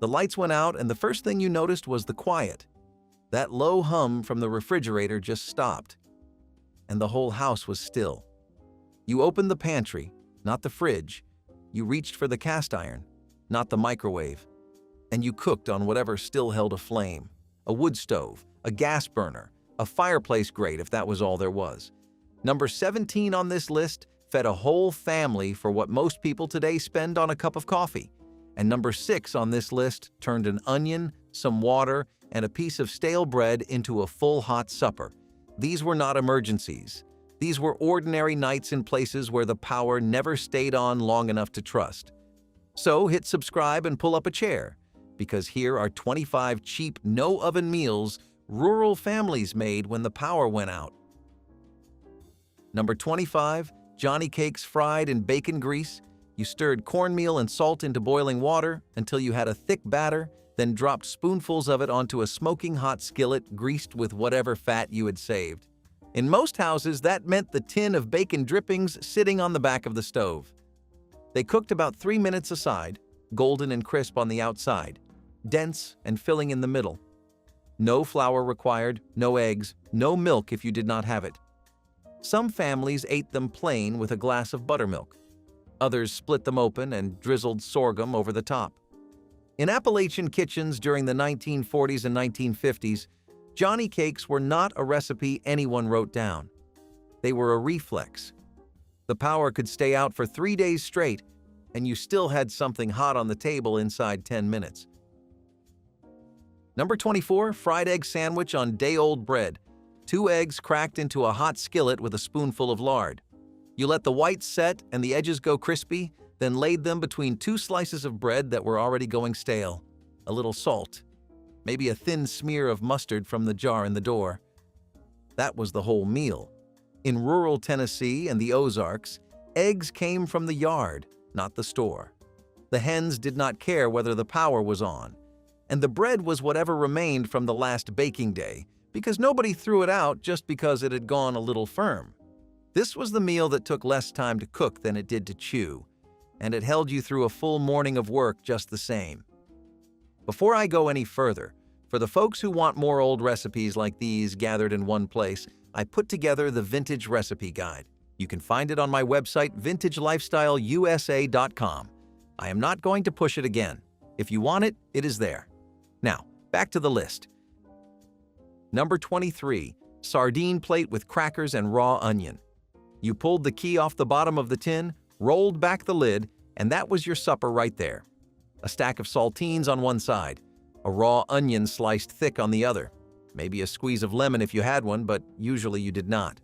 The lights went out, and the first thing you noticed was the quiet. That low hum from the refrigerator just stopped, and the whole house was still. You opened the pantry, not the fridge. You reached for the cast iron, not the microwave. And you cooked on whatever still held a flame. A wood stove, a gas burner, a fireplace grate if that was all there was. Number 17 on this list fed a whole family for what most people today spend on a cup of coffee. And number 6 on this list turned an onion, some water, and a piece of stale bread into a full hot supper. These were not emergencies. These were ordinary nights in places where the power never stayed on long enough to trust. So hit subscribe and pull up a chair, because here are 25 cheap, no-oven meals rural families made when the power went out. Number 25, Johnny Cakes fried in bacon grease. You stirred cornmeal and salt into boiling water until you had a thick batter, then dropped spoonfuls of it onto a smoking hot skillet greased with whatever fat you had saved. In most houses, that meant the tin of bacon drippings sitting on the back of the stove. They cooked about 3 minutes aside, golden and crisp on the outside, dense and filling in the middle. No flour required, no eggs, no milk if you did not have it. Some families ate them plain with a glass of buttermilk. Others split them open and drizzled sorghum over the top. In Appalachian kitchens during the 1940s and 1950s, Johnny Cakes were not a recipe anyone wrote down. They were a reflex. The power could stay out for 3 days straight, and you still had something hot on the table inside 10 minutes. Number 24, fried egg sandwich on day-old bread. 2 eggs cracked into a hot skillet with a spoonful of lard. You let the whites set and the edges go crispy, then laid them between 2 slices of bread that were already going stale. A little salt, maybe a thin smear of mustard from the jar in the door. That was the whole meal. In rural Tennessee and the Ozarks, eggs came from the yard, not the store. The hens did not care whether the power was on, and the bread was whatever remained from the last baking day, because nobody threw it out just because it had gone a little firm. This was the meal that took less time to cook than it did to chew, and it held you through a full morning of work just the same. Before I go any further, for the folks who want more old recipes like these gathered in one place, I put together the Vintage Recipe Guide. You can find it on my website, vintagelifestyleusa.com. I am not going to push it again. If you want it, it is there. Now, back to the list. Number 23, sardine plate with crackers and raw onion. You pulled the key off the bottom of the tin, rolled back the lid, and that was your supper right there. A stack of saltines on one side, a raw onion sliced thick on the other, maybe a squeeze of lemon if you had one, but usually you did not.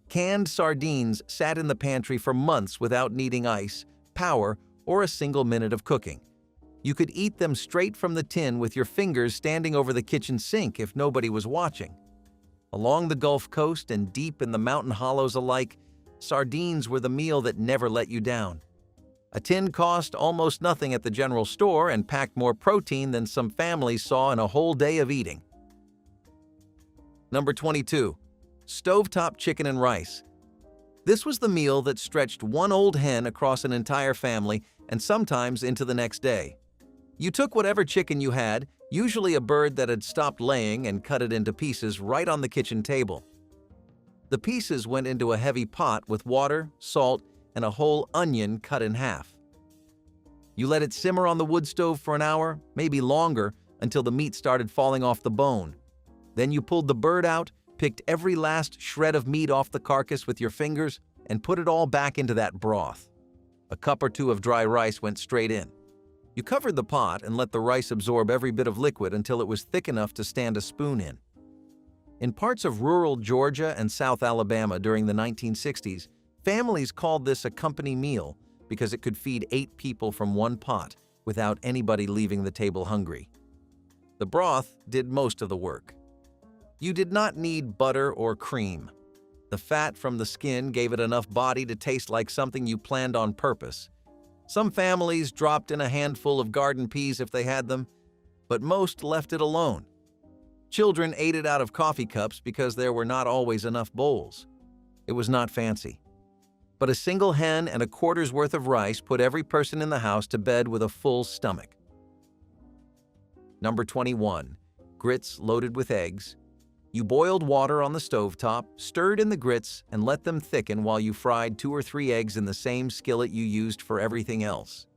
Canned sardines sat in the pantry for months without needing ice, power, or a single minute of cooking. You could eat them straight from the tin with your fingers standing over the kitchen sink if nobody was watching. Along the Gulf Coast and deep in the mountain hollows alike, sardines were the meal that never let you down. A tin cost almost nothing at the general store and packed more protein than some families saw in a whole day of eating. Number 22, stovetop chicken and rice. This was the meal that stretched one old hen across an entire family and sometimes into the next day. You took whatever chicken you had, usually a bird that had stopped laying, and cut it into pieces right on the kitchen table. The pieces went into a heavy pot with water, salt, and a whole onion cut in half. You let it simmer on the wood stove for an hour, maybe longer, until the meat started falling off the bone. Then you pulled the bird out, picked every last shred of meat off the carcass with your fingers, and put it all back into that broth. A cup or 2 of dry rice went straight in. You covered the pot and let the rice absorb every bit of liquid until it was thick enough to stand a spoon in. In parts of rural Georgia and South Alabama during the 1960s, families called this a company meal because it could feed 8 people from one pot without anybody leaving the table hungry. The broth did most of the work. You did not need butter or cream. The fat from the skin gave it enough body to taste like something you planned on purpose. Some families dropped in a handful of garden peas if they had them, but most left it alone. Children ate it out of coffee cups because there were not always enough bowls. It was not fancy. But a single hen and a quarter's worth of rice put every person in the house to bed with a full stomach. Number 21. Grits loaded with eggs. You boiled water on the stovetop, stirred in the grits, and let them thicken while you fried 2 or 3 eggs in the same skillet you used for everything else.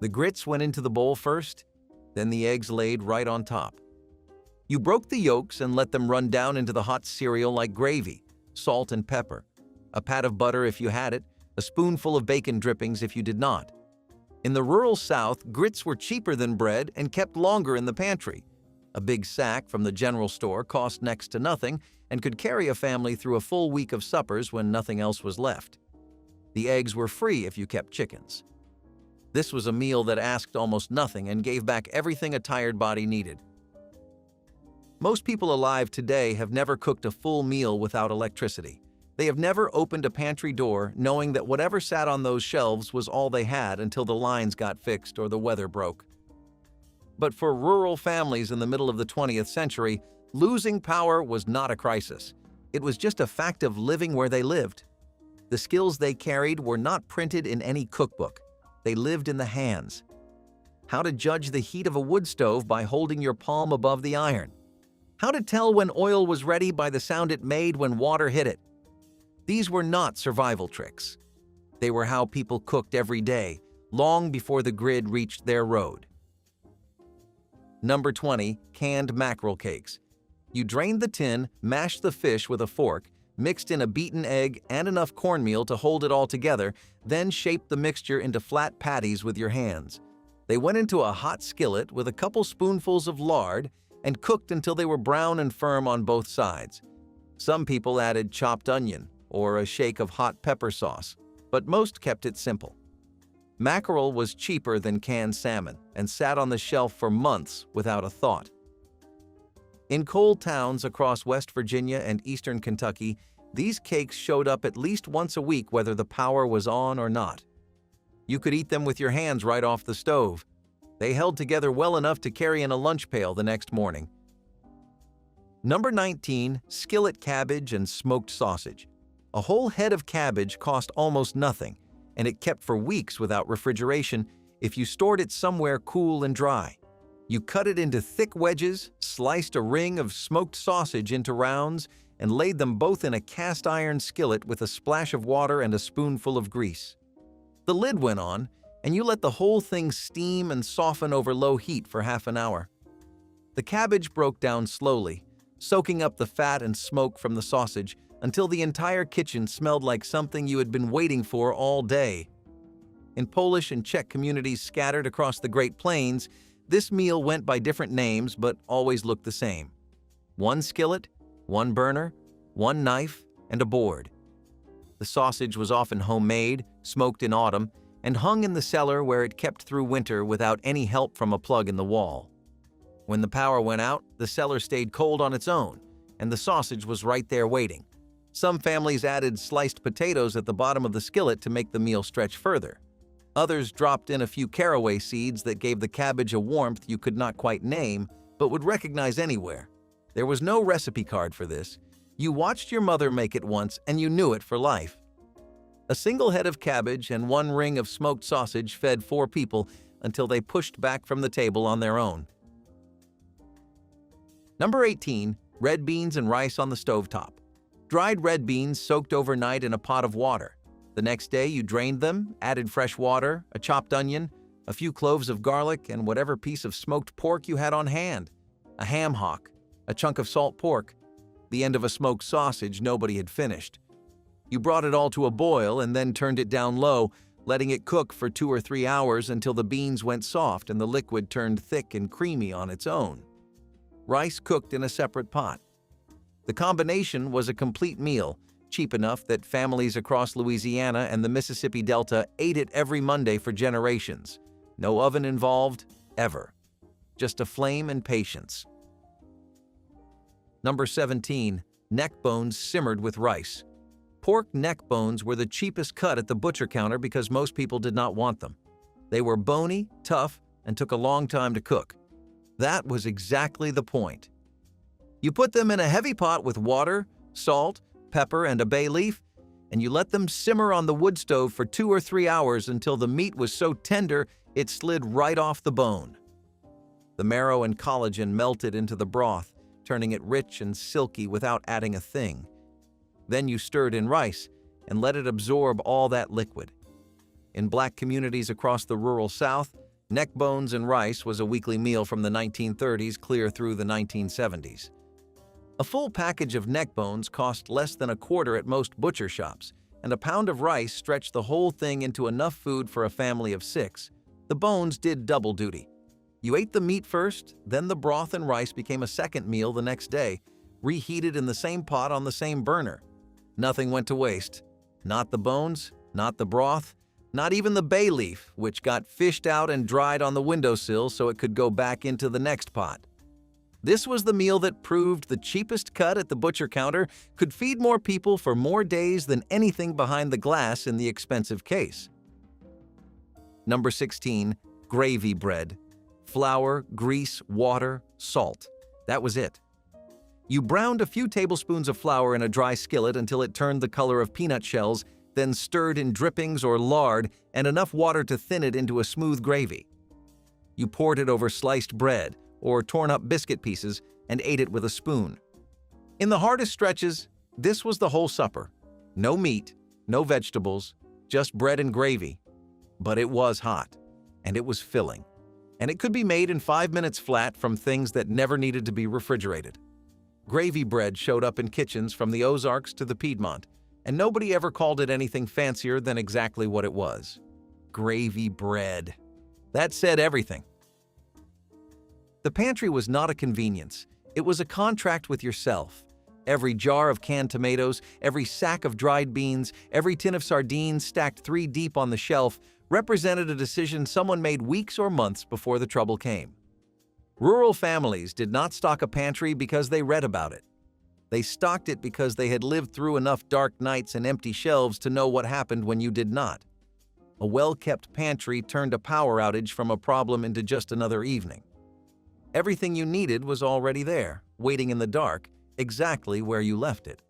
The grits went into the bowl first, then the eggs laid right on top. You broke the yolks and let them run down into the hot cereal like gravy, salt and pepper, a pat of butter if you had it, a spoonful of bacon drippings if you did not. In the rural South, grits were cheaper than bread and kept longer in the pantry. A big sack from the general store cost next to nothing and could carry a family through a full week of suppers when nothing else was left. The eggs were free if you kept chickens. This was a meal that asked almost nothing and gave back everything a tired body needed. Most people alive today have never cooked a full meal without electricity. They have never opened a pantry door knowing that whatever sat on those shelves was all they had until the lines got fixed or the weather broke. But for rural families in the middle of the 20th century, losing power was not a crisis. It was just a fact of living where they lived. The skills they carried were not printed in any cookbook. They lived in the hands. How to judge the heat of a wood stove by holding your palm above the iron. How to tell when oil was ready by the sound it made when water hit it. These were not survival tricks. They were how people cooked every day, long before the grid reached their road. Number 20. Canned mackerel cakes. You drained the tin, mashed the fish with a fork, mixed in a beaten egg and enough cornmeal to hold it all together, then shaped the mixture into flat patties with your hands. They went into a hot skillet with a couple spoonfuls of lard and cooked until they were brown and firm on both sides. Some people added chopped onion or a shake of hot pepper sauce, but most kept it simple. Mackerel was cheaper than canned salmon and sat on the shelf for months without a thought. In coal towns across West Virginia and eastern Kentucky, these cakes showed up at least once a week whether the power was on or not. You could eat them with your hands right off the stove. They held together well enough to carry in a lunch pail the next morning. Number 19. Skillet cabbage and smoked sausage. A whole head of cabbage cost almost nothing, and it kept for weeks without refrigeration if you stored it somewhere cool and dry. You cut it into thick wedges, sliced a ring of smoked sausage into rounds, and laid them both in a cast iron skillet with a splash of water and a spoonful of grease. The lid went on, and you let the whole thing steam and soften over low heat for half an hour. The cabbage broke down slowly, soaking up the fat and smoke from the sausage until the entire kitchen smelled like something you had been waiting for all day. In Polish and Czech communities scattered across the Great Plains, this meal went by different names but always looked the same. One skillet, one burner, one knife, and a board. The sausage was often homemade, smoked in autumn, and hung in the cellar where it kept through winter without any help from a plug in the wall. When the power went out, the cellar stayed cold on its own, and the sausage was right there waiting. Some families added sliced potatoes at the bottom of the skillet to make the meal stretch further. Others dropped in a few caraway seeds that gave the cabbage a warmth you could not quite name, but would recognize anywhere. There was no recipe card for this. You watched your mother make it once and you knew it for life. A single head of cabbage and one ring of smoked sausage fed 4 people until they pushed back from the table on their own. Number 18. Red beans and rice on the stovetop. Dried red beans soaked overnight in a pot of water. The next day you drained them, added fresh water, a chopped onion, a few cloves of garlic, and whatever piece of smoked pork you had on hand. A ham hock, a chunk of salt pork, the end of a smoked sausage nobody had finished. You brought it all to a boil and then turned it down low, letting it cook for 2 or 3 hours until the beans went soft and the liquid turned thick and creamy on its own. Rice cooked in a separate pot. The combination was a complete meal, cheap enough that families across Louisiana and the Mississippi Delta ate it every Monday for generations. No oven involved, ever. Just a flame and patience. Number 17. Neck bones simmered with rice. Pork neck bones were the cheapest cut at the butcher counter because most people did not want them. They were bony, tough, and took a long time to cook. That was exactly the point. You put them in a heavy pot with water, salt, pepper, and a bay leaf, and you let them simmer on the wood stove for 2 or 3 hours until the meat was so tender it slid right off the bone. The marrow and collagen melted into the broth, turning it rich and silky without adding a thing. Then you stirred in rice and let it absorb all that liquid. In Black communities across the rural South, neck bones and rice was a weekly meal from the 1930s clear through the 1970s. A full package of neck bones cost less than a quarter at most butcher shops, and a pound of rice stretched the whole thing into enough food for a family of 6. The bones did double duty. You ate the meat first, then the broth and rice became a second meal the next day, reheated in the same pot on the same burner. Nothing went to waste. Not the bones, not the broth, not even the bay leaf, which got fished out and dried on the windowsill so it could go back into the next pot. This was the meal that proved the cheapest cut at the butcher counter could feed more people for more days than anything behind the glass in the expensive case. Number 16, gravy bread. Flour, grease, water, salt. That was it. You browned a few tablespoons of flour in a dry skillet until it turned the color of peanut shells, then stirred in drippings or lard and enough water to thin it into a smooth gravy. You poured it over sliced bread or torn up biscuit pieces and ate it with a spoon. In the hardest stretches, this was the whole supper. No meat, no vegetables, just bread and gravy. But it was hot, and it was filling. And it could be made in 5 minutes flat from things that never needed to be refrigerated. Gravy bread showed up in kitchens from the Ozarks to the Piedmont, and nobody ever called it anything fancier than exactly what it was. Gravy bread. That said everything. The pantry was not a convenience. It was a contract with yourself. Every jar of canned tomatoes, every sack of dried beans, every tin of sardines stacked 3 deep on the shelf represented a decision someone made weeks or months before the trouble came. Rural families did not stock a pantry because they read about it. They stocked it because they had lived through enough dark nights and empty shelves to know what happened when you did not. A well-kept pantry turned a power outage from a problem into just another evening. Everything you needed was already there, waiting in the dark, exactly where you left it.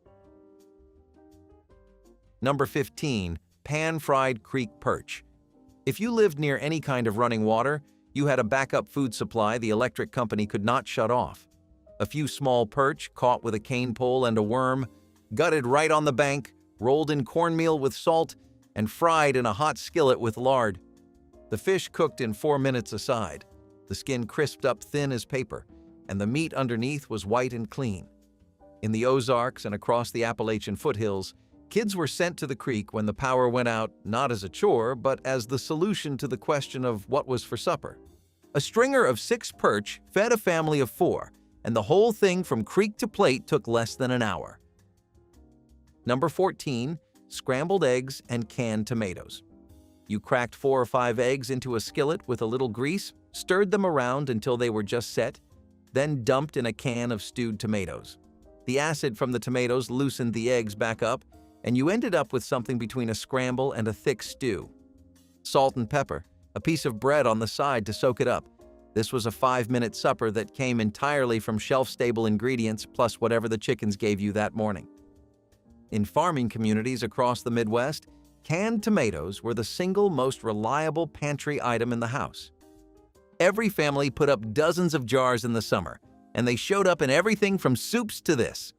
Number 15, pan-fried creek perch. If you lived near any kind of running water, you had a backup food supply the electric company could not shut off. A few small perch caught with a cane pole and a worm, gutted right on the bank, rolled in cornmeal with salt, and fried in a hot skillet with lard. The fish cooked in 4 minutes aside. The skin crisped up thin as paper, and the meat underneath was white and clean. In the Ozarks and across the Appalachian foothills, kids were sent to the creek when the power went out, not as a chore, but as the solution to the question of what was for supper. A stringer of 6 perch fed a family of 4, and the whole thing from creek to plate took less than an hour. Number 14, scrambled eggs and canned tomatoes. You cracked 4 or 5 eggs into a skillet with a little grease, stirred them around until they were just set, then dumped in a can of stewed tomatoes. The acid from the tomatoes loosened the eggs back up, and you ended up with something between a scramble and a thick stew. Salt and pepper, a piece of bread on the side to soak it up. This was a 5-minute supper that came entirely from shelf-stable ingredients plus whatever the chickens gave you that morning. In farming communities across the Midwest, canned tomatoes were the single most reliable pantry item in the house. Every family put up dozens of jars in the summer, and they showed up in everything from soups to this.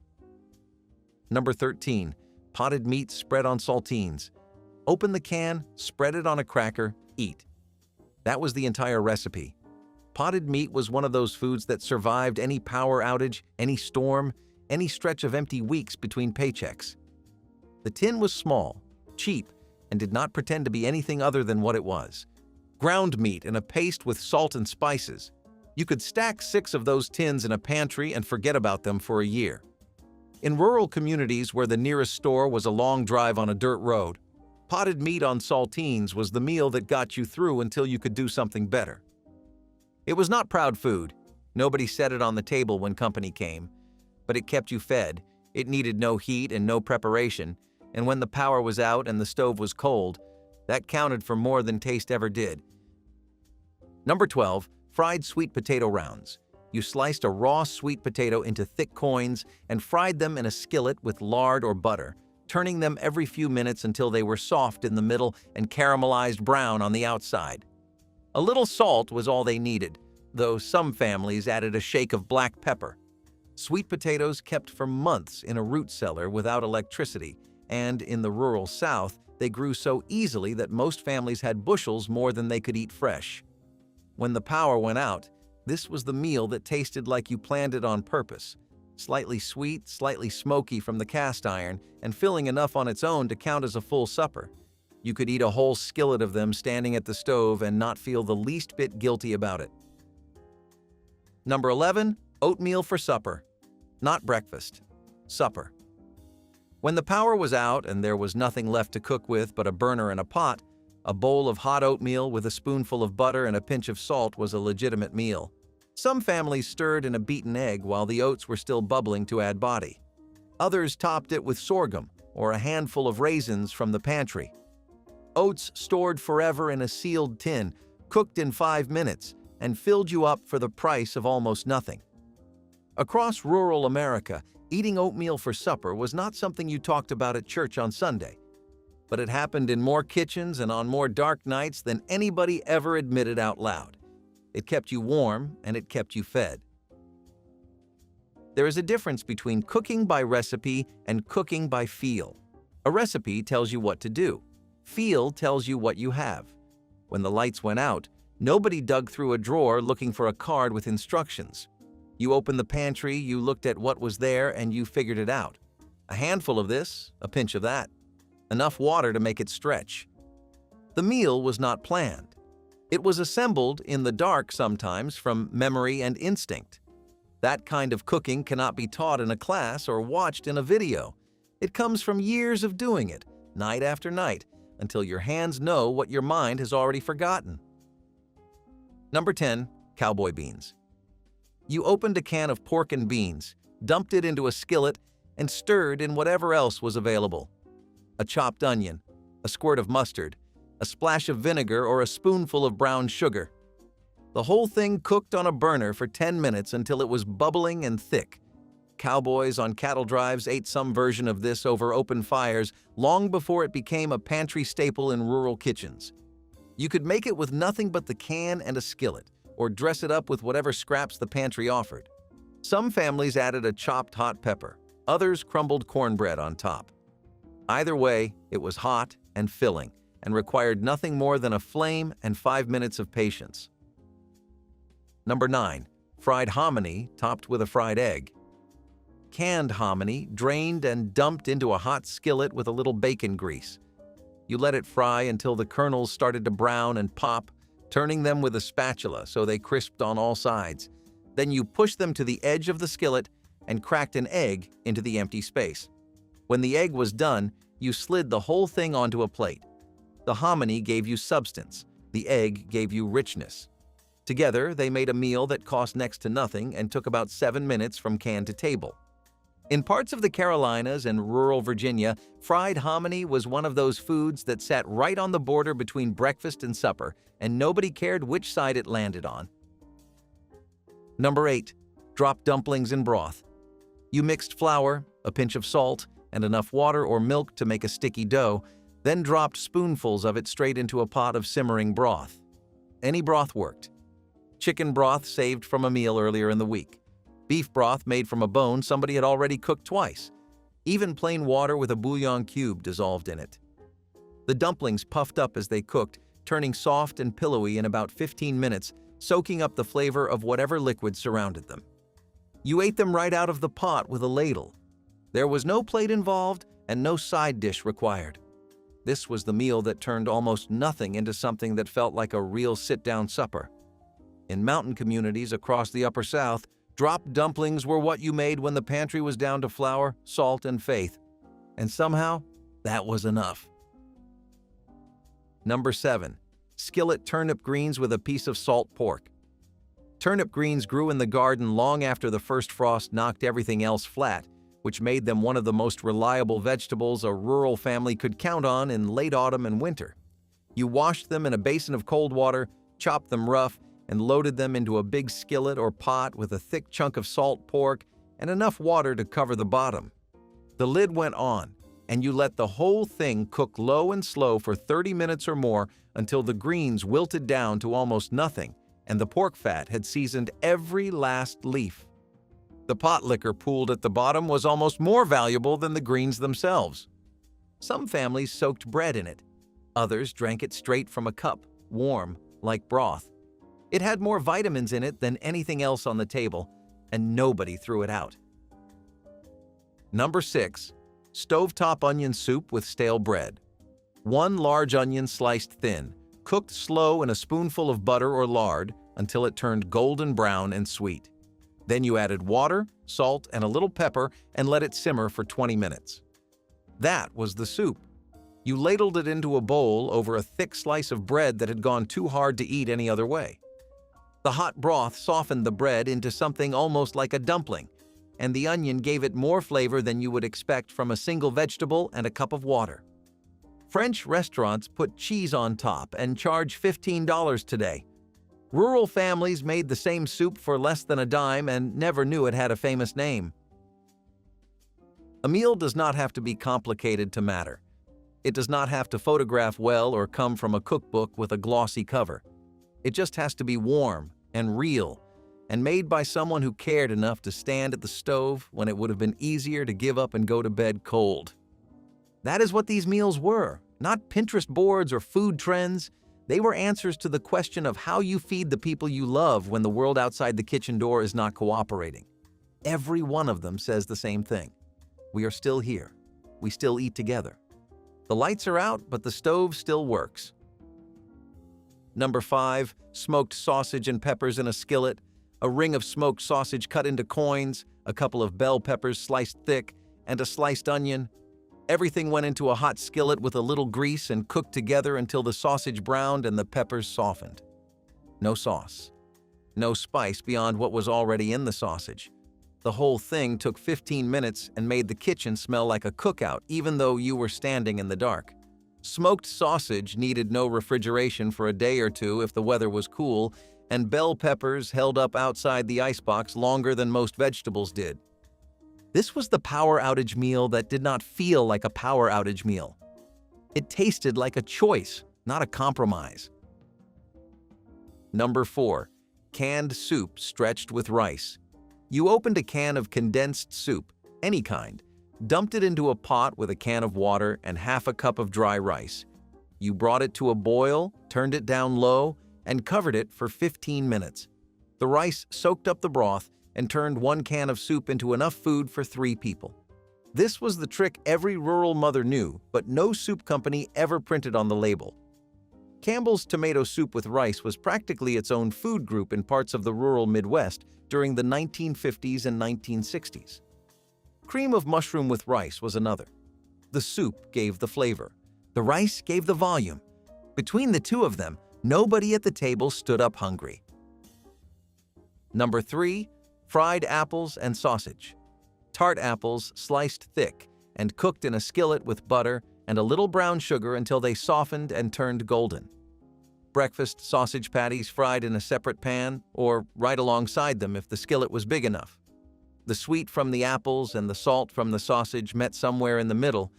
Number 13, potted meat spread on saltines. Open the can, spread it on a cracker, eat. That was the entire recipe. Potted meat was one of those foods that survived any power outage, any storm, any stretch of empty weeks between paychecks. The tin was small, cheap, and did not pretend to be anything other than what it was. Ground meat in a paste with salt and spices. You could stack 6 of those tins in a pantry and forget about them for a year. In rural communities where the nearest store was a long drive on a dirt road, potted meat on saltines was the meal that got you through until you could do something better. It was not proud food. Nobody set it on the table when company came. But it kept you fed. It needed no heat and no preparation, and when the power was out and the stove was cold, that counted for more than taste ever did. Number 12, fried sweet potato rounds. You sliced a raw sweet potato into thick coins and fried them in a skillet with lard or butter, turning them every few minutes until they were soft in the middle and caramelized brown on the outside. A little salt was all they needed. though some families added a shake of black pepper. Sweet potatoes kept for months in a root cellar without electricity, and in the rural South, they grew so easily that most families had bushels more than they could eat fresh. When the power went out, this was the meal that tasted like you planned it on purpose. Slightly sweet, slightly smoky from the cast iron, and filling enough on its own to count as a full supper. You could eat a whole skillet of them standing at the stove and not feel the least bit guilty about it. Number 11, oatmeal for supper. Not breakfast, supper. When the power was out and there was nothing left to cook with but a burner and a pot, a bowl of hot oatmeal with a spoonful of butter and a pinch of salt was a legitimate meal. Some families stirred in a beaten egg while the oats were still bubbling to add body. Others topped it with sorghum or a handful of raisins from the pantry. Oats stored forever in a sealed tin, cooked in 5 minutes, and filled you up for the price of almost nothing. Across rural America, eating oatmeal for supper was not something you talked about at church on Sunday, but it happened in more kitchens and on more dark nights than anybody ever admitted out loud. It kept you warm and it kept you fed. There is a difference between cooking by recipe and cooking by feel. A recipe tells you what to do. Feel tells you what you have. When the lights went out, nobody dug through a drawer looking for a card with instructions. You opened the pantry, you looked at what was there, and you figured it out. A handful of this, a pinch of that. Enough water to make it stretch. The meal was not planned. It was assembled in the dark sometimes from memory and instinct. That kind of cooking cannot be taught in a class or watched in a video. It comes from years of doing it, night after night, until your hands know what your mind has already forgotten. Number 10, cowboy beans. You opened a can of pork and beans, dumped it into a skillet, and stirred in whatever else was available. A chopped onion, a squirt of mustard, a splash of vinegar, or a spoonful of brown sugar. The whole thing cooked on a burner for 10 minutes until it was bubbling and thick. Cowboys on cattle drives ate some version of this over open fires long before it became a pantry staple in rural kitchens. You could make it with nothing but the can and a skillet, or dress it up with whatever scraps the pantry offered. Some families added a chopped hot pepper, others crumbled cornbread on top. Either way, it was hot and filling, and required nothing more than a flame and 5 minutes of patience. Number 9, fried hominy topped with a fried egg. Canned hominy, drained and dumped into a hot skillet with a little bacon grease. You let it fry until the kernels started to brown and pop, turning them with a spatula so they crisped on all sides. Then you pushed them to the edge of the skillet and cracked an egg into the empty space. When the egg was done, you slid the whole thing onto a plate. The hominy gave you substance, the egg gave you richness. Together, they made a meal that cost next to nothing and took about 7 minutes from can to table. In parts of the Carolinas and rural Virginia, fried hominy was one of those foods that sat right on the border between breakfast and supper, and nobody cared which side it landed on. Number 8, drop dumplings in broth. You mixed flour, a pinch of salt, and enough water or milk to make a sticky dough, then dropped spoonfuls of it straight into a pot of simmering broth. Any broth worked. Chicken broth saved from a meal earlier in the week. Beef broth made from a bone somebody had already cooked twice. Even plain water with a bouillon cube dissolved in it. The dumplings puffed up as they cooked, turning soft and pillowy in about 15 minutes, soaking up the flavor of whatever liquid surrounded them. You ate them right out of the pot with a ladle. There was no plate involved and no side dish required. This was the meal that turned almost nothing into something that felt like a real sit-down supper. In mountain communities across the Upper South, drop dumplings were what you made when the pantry was down to flour, salt, and faith. And somehow, that was enough. Number 7, skillet turnip greens with a piece of salt pork. Turnip greens grew in the garden long after the first frost knocked everything else flat, which made them one of the most reliable vegetables a rural family could count on in late autumn and winter. You washed them in a basin of cold water, chopped them rough, and loaded them into a big skillet or pot with a thick chunk of salt pork and enough water to cover the bottom. The lid went on, and you let the whole thing cook low and slow for 30 minutes or more until the greens wilted down to almost nothing, and the pork fat had seasoned every last leaf. The pot liquor pooled at the bottom was almost more valuable than the greens themselves. Some families soaked bread in it. Others drank it straight from a cup, warm, like broth. It had more vitamins in it than anything else on the table, and nobody threw it out. Number 6. Stovetop onion soup with stale bread. 1 large onion sliced thin, cooked slow in a spoonful of butter or lard until it turned golden brown and sweet. Then you added water, salt, and a little pepper and let it simmer for 20 minutes. That was the soup. You ladled it into a bowl over a thick slice of bread that had gone too hard to eat any other way. The hot broth softened the bread into something almost like a dumpling, and the onion gave it more flavor than you would expect from a single vegetable and a cup of water. French restaurants put cheese on top and charge $15 today. Rural families made the same soup for less than a dime and never knew it had a famous name. A meal does not have to be complicated to matter. It does not have to photograph well or come from a cookbook with a glossy cover. It just has to be warm and real and made by someone who cared enough to stand at the stove when it would have been easier to give up and go to bed cold. That is what these meals were, not Pinterest boards or food trends. They were answers to the question of how you feed the people you love when the world outside the kitchen door is not cooperating. Every one of them says the same thing. We are still here. We still eat together. The lights are out, but the stove still works. Number 5, smoked sausage and peppers in a skillet, a ring of smoked sausage cut into coins, a couple of bell peppers sliced thick, and a sliced onion. Everything went into a hot skillet with a little grease and cooked together until the sausage browned and the peppers softened. No sauce. No spice beyond what was already in the sausage. The whole thing took 15 minutes and made the kitchen smell like a cookout, even though you were standing in the dark. Smoked sausage needed no refrigeration for a day or two if the weather was cool, and bell peppers held up outside the icebox longer than most vegetables did. This was the power outage meal that did not feel like a power outage meal. It tasted like a choice, not a compromise. Number 4, canned soup stretched with rice. You opened a can of condensed soup, any kind, dumped it into a pot with a can of water and half a cup of dry rice. You brought it to a boil, turned it down low, and covered it for 15 minutes. The rice soaked up the broth and turned 1 can of soup into enough food for 3 people. This was the trick every rural mother knew, but no soup company ever printed on the label. Campbell's tomato soup with rice was practically its own food group in parts of the rural Midwest during the 1950s and 1960s. Cream of mushroom with rice was another. The soup gave the flavor. The rice gave the volume. Between the two of them, nobody at the table stood up hungry. Number 3, fried apples and sausage. Tart apples sliced thick and cooked in a skillet with butter and a little brown sugar until they softened and turned golden. Breakfast sausage patties fried in a separate pan or right alongside them if the skillet was big enough. The sweet from the apples and the salt from the sausage met somewhere in the middle,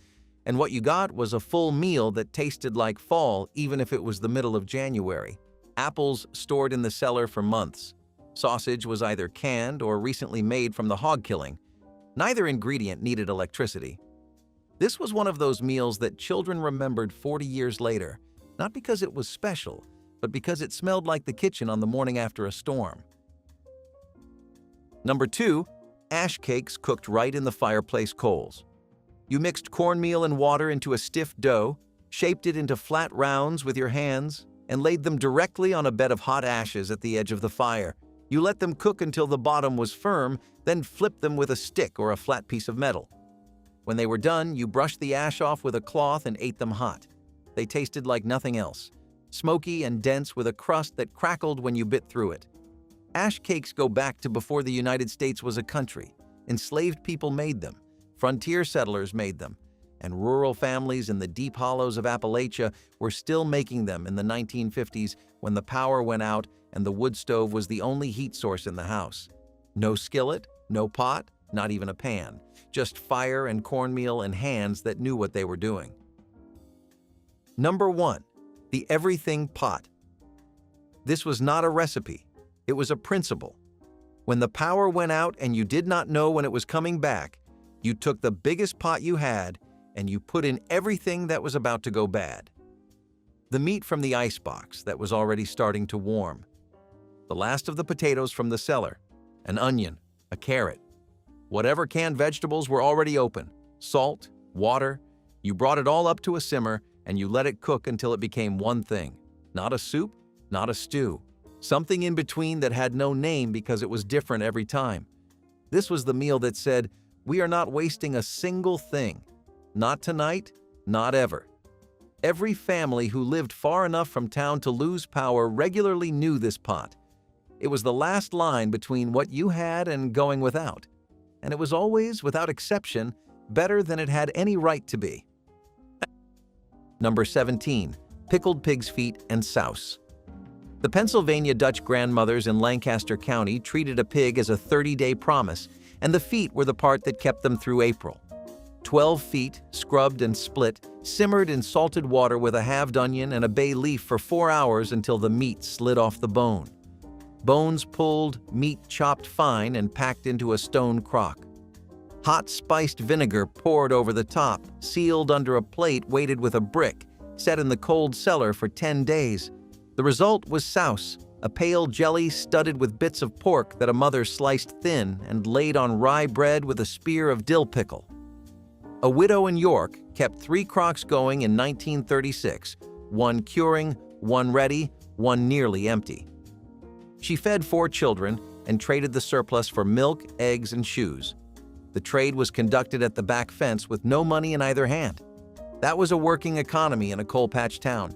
and what you got was a full meal that tasted like fall even if it was the middle of January. Apples stored in the cellar for months. Sausage was either canned or recently made from the hog killing. Neither ingredient needed electricity. This was one of those meals that children remembered 40 years later, not because it was special, but because it smelled like the kitchen on the morning after a storm. Number 2, ash cakes cooked right in the fireplace coals. You mixed cornmeal and water into a stiff dough, shaped it into flat rounds with your hands, and laid them directly on a bed of hot ashes at the edge of the fire. You let them cook until the bottom was firm, then flipped them with a stick or a flat piece of metal. When they were done, you brushed the ash off with a cloth and ate them hot. They tasted like nothing else, smoky and dense with a crust that crackled when you bit through it. Ash cakes go back to before the United States was a country. Enslaved people made them, frontier settlers made them, and rural families in the deep hollows of Appalachia were still making them in the 1950s when the power went out and the wood stove was the only heat source in the house. No skillet, no pot, not even a pan, just fire and cornmeal and hands that knew what they were doing. Number 1, the everything pot. This was not a recipe. It was a principle. When the power went out and you did not know when it was coming back, you took the biggest pot you had and you put in everything that was about to go bad. The meat from the icebox that was already starting to warm. The last of the potatoes from the cellar. An onion, a carrot. Whatever canned vegetables were already open. Salt, water. You brought it all up to a simmer and you let it cook until it became one thing. Not a soup, not a stew. Something in between that had no name because it was different every time. This was the meal that said, "We are not wasting a single thing. Not tonight, not ever." Every family who lived far enough from town to lose power regularly knew this pot. It was the last line between what you had and going without. And it was always, without exception, better than it had any right to be. Number 17. Pickled pig's feet and souse. The Pennsylvania Dutch grandmothers in Lancaster County treated a pig as a 30-day promise, and the feet were the part that kept them through April. 12 feet, scrubbed and split, simmered in salted water with a halved onion and a bay leaf for 4 hours until the meat slid off the bone. Bones pulled, meat chopped fine and packed into a stone crock. Hot spiced vinegar poured over the top, sealed under a plate weighted with a brick, set in the cold cellar for 10 days. The result was souse, a pale jelly studded with bits of pork that a mother sliced thin and laid on rye bread with a spear of dill pickle. A widow in York kept 3 crocks going in 1936, one curing, one ready, one nearly empty. She fed 4 children and traded the surplus for milk, eggs, and shoes. The trade was conducted at the back fence with no money in either hand. That was a working economy in a coal patch town.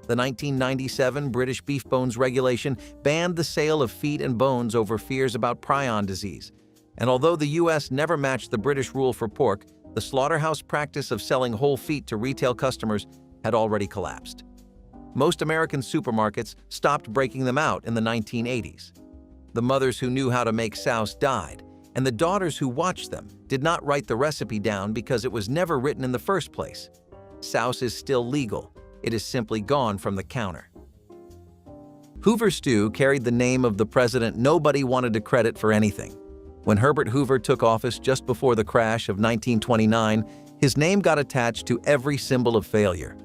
The 1997 British beef bones regulation banned the sale of feet and bones over fears about prion disease. And although the U.S. never matched the British rule for pork, the slaughterhouse practice of selling whole feet to retail customers had already collapsed. Most American supermarkets stopped breaking them out in the 1980s. The mothers who knew how to make souse died, and the daughters who watched them did not write the recipe down because it was never written in the first place. Souse is still legal. It is simply gone from the counter. Hoover stew carried the name of the president nobody wanted to credit for anything. When Herbert Hoover took office just before the crash of 1929, his name got attached to every symbol of failure.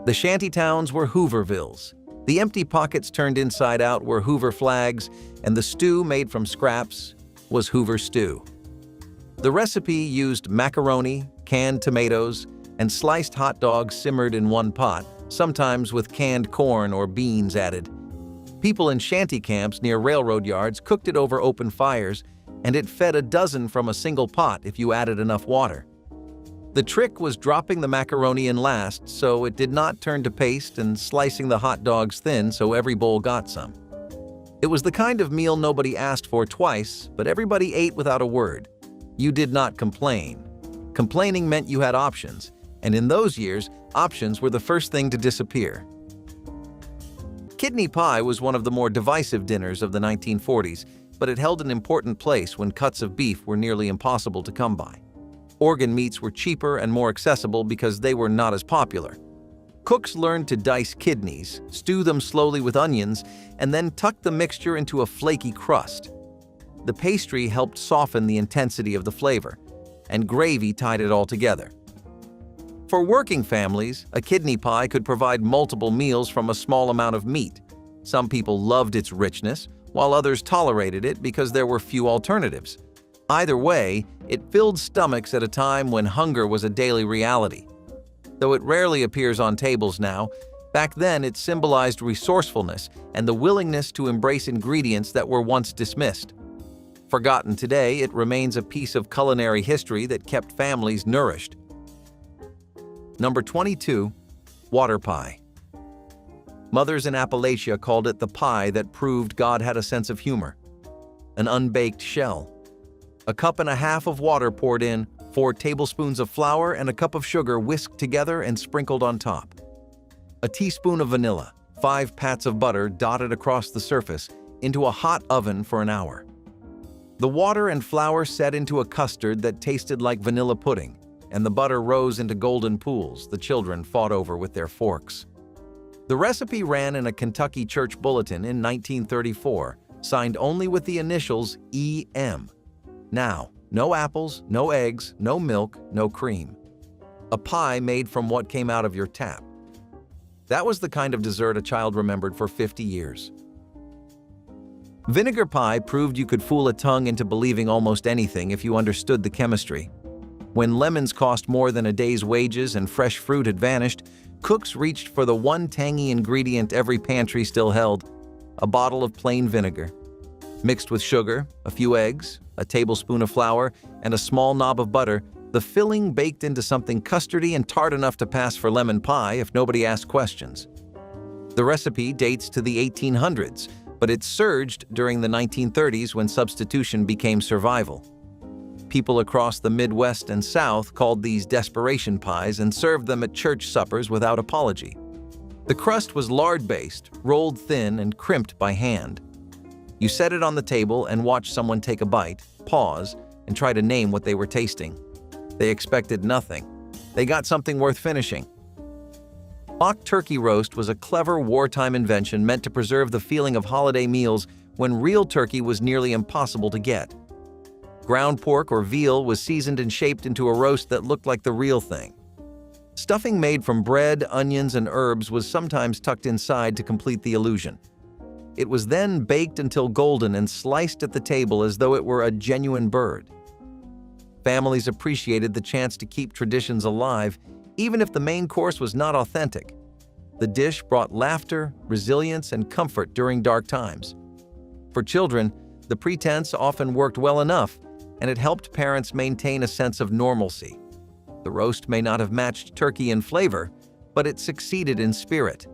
The shanty towns were Hoovervilles. The empty pockets turned inside out were Hoover flags, and the stew made from scraps was Hoover stew. The recipe used macaroni, canned tomatoes, and sliced hot dogs simmered in one pot, sometimes with canned corn or beans added. People in shanty camps near railroad yards cooked it over open fires, and it fed a dozen from a single pot if you added enough water. The trick was dropping the macaroni in last so it did not turn to paste and slicing the hot dogs thin so every bowl got some. It was the kind of meal nobody asked for twice, but everybody ate without a word. You did not complain. Complaining meant you had options, and in those years, options were the first thing to disappear. Kidney pie was one of the more divisive dinners of the 1940s, but it held an important place when cuts of beef were nearly impossible to come by. Organ meats were cheaper and more accessible because they were not as popular. Cooks learned to dice kidneys, stew them slowly with onions, and then tuck the mixture into a flaky crust. The pastry helped soften the intensity of the flavor, and gravy tied it all together. For working families, a kidney pie could provide multiple meals from a small amount of meat. Some people loved its richness, while others tolerated it because there were few alternatives. Either way, it filled stomachs at a time when hunger was a daily reality. Though it rarely appears on tables now, back then it symbolized resourcefulness and the willingness to embrace ingredients that were once dismissed. Forgotten today, it remains a piece of culinary history that kept families nourished. Number 22. Water pie. Mothers in Appalachia called it the pie that proved God had a sense of humor. An unbaked shell. A cup and a half of water poured in, 4 tablespoons of flour and a cup of sugar whisked together and sprinkled on top. A teaspoon of vanilla, 5 pats of butter dotted across the surface, into a hot oven for an hour. The water and flour set into a custard that tasted like vanilla pudding, and the butter rose into golden pools the children fought over with their forks. The recipe ran in a Kentucky church bulletin in 1934, signed only with the initials E.M. Now, no apples, no eggs, no milk, no cream. A pie made from what came out of your tap. That was the kind of dessert a child remembered for 50 years. Vinegar pie proved you could fool a tongue into believing almost anything if you understood the chemistry. When lemons cost more than a day's wages and fresh fruit had vanished, cooks reached for the one tangy ingredient every pantry still held: a bottle of plain vinegar. Mixed with sugar, a few eggs, a tablespoon of flour, and a small knob of butter, the filling baked into something custardy and tart enough to pass for lemon pie if nobody asked questions. The recipe dates to the 1800s, but it surged during the 1930s when substitution became survival. People across the Midwest and South called these desperation pies and served them at church suppers without apology. The crust was lard-based, rolled thin, and crimped by hand. You set it on the table and watched someone take a bite, pause, and try to name what they were tasting. They expected nothing. They got something worth finishing. Mock turkey roast was a clever wartime invention meant to preserve the feeling of holiday meals when real turkey was nearly impossible to get. Ground pork or veal was seasoned and shaped into a roast that looked like the real thing. Stuffing made from bread, onions, and herbs was sometimes tucked inside to complete the illusion. It was then baked until golden and sliced at the table as though it were a genuine bird. Families appreciated the chance to keep traditions alive, even if the main course was not authentic. The dish brought laughter, resilience, and comfort during dark times. For children, the pretense often worked well enough, and it helped parents maintain a sense of normalcy. The roast may not have matched turkey in flavor, but it succeeded in spirit.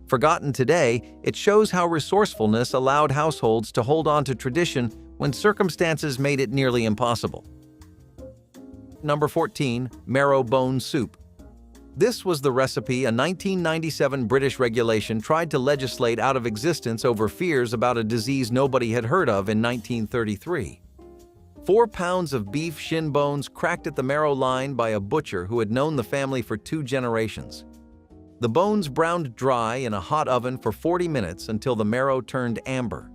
Forgotten today, it shows how resourcefulness allowed households to hold on to tradition when circumstances made it nearly impossible. Number 14. Marrow bone soup. This was the recipe a 1997 British regulation tried to legislate out of existence over fears about a disease nobody had heard of in 1933. 4 pounds of beef shin bones cracked at the marrow line by a butcher who had known the family for 2 generations. The bones browned dry in a hot oven for 40 minutes until the marrow turned amber.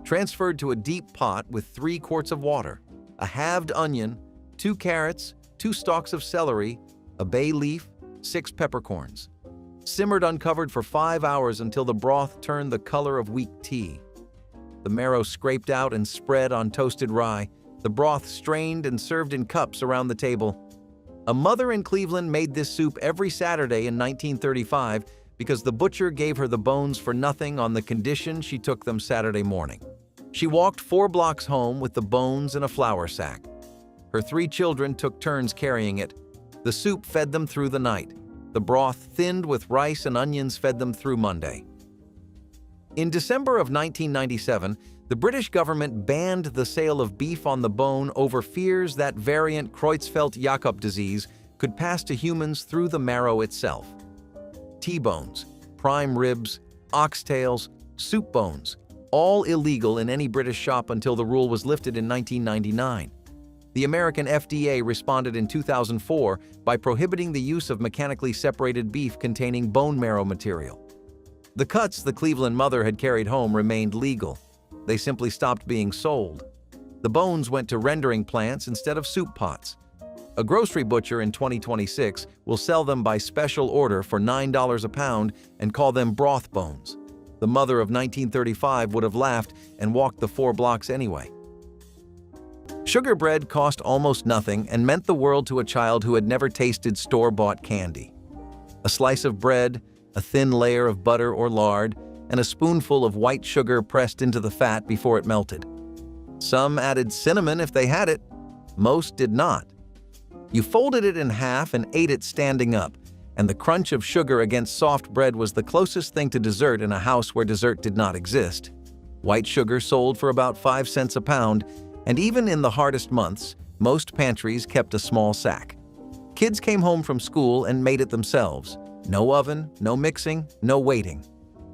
Transferred to a deep pot with 3 quarts of water, a halved onion, 2 carrots, 2 stalks of celery, a bay leaf, 6 peppercorns. Simmered uncovered for 5 hours until the broth turned the color of weak tea. The marrow scraped out and spread on toasted rye, the broth strained and served in cups around the table. A mother in Cleveland made this soup every Saturday in 1935 because the butcher gave her the bones for nothing on the condition she took them Saturday morning. She walked 4 blocks home with the bones in a flour sack. Her 3 children took turns carrying it. The soup fed them through the night. The broth, thinned with rice and onions, fed them through Monday. In December of 1997, the British government banned the sale of beef on the bone over fears that variant Creutzfeldt-Jakob disease could pass to humans through the marrow itself. T-bones, prime ribs, oxtails, soup bones, all illegal in any British shop until the rule was lifted in 1999. The American FDA responded in 2004 by prohibiting the use of mechanically separated beef containing bone marrow material. The cuts the Cleveland mother had carried home remained legal. They simply stopped being sold. The bones went to rendering plants instead of soup pots. A grocery butcher in 2026 will sell them by special order for $9 a pound and call them broth bones. The mother of 1935 would have laughed and walked the 4 blocks anyway. Sugar bread cost almost nothing and meant the world to a child who had never tasted store-bought candy. A slice of bread, a thin layer of butter or lard, and a spoonful of white sugar pressed into the fat before it melted. Some added cinnamon if they had it. Most did not. You folded it in half and ate it standing up, and the crunch of sugar against soft bread was the closest thing to dessert in a house where dessert did not exist. White sugar sold for about 5 cents a pound, and even in the hardest months, most pantries kept a small sack. Kids came home from school and made it themselves. No oven, no mixing, no waiting.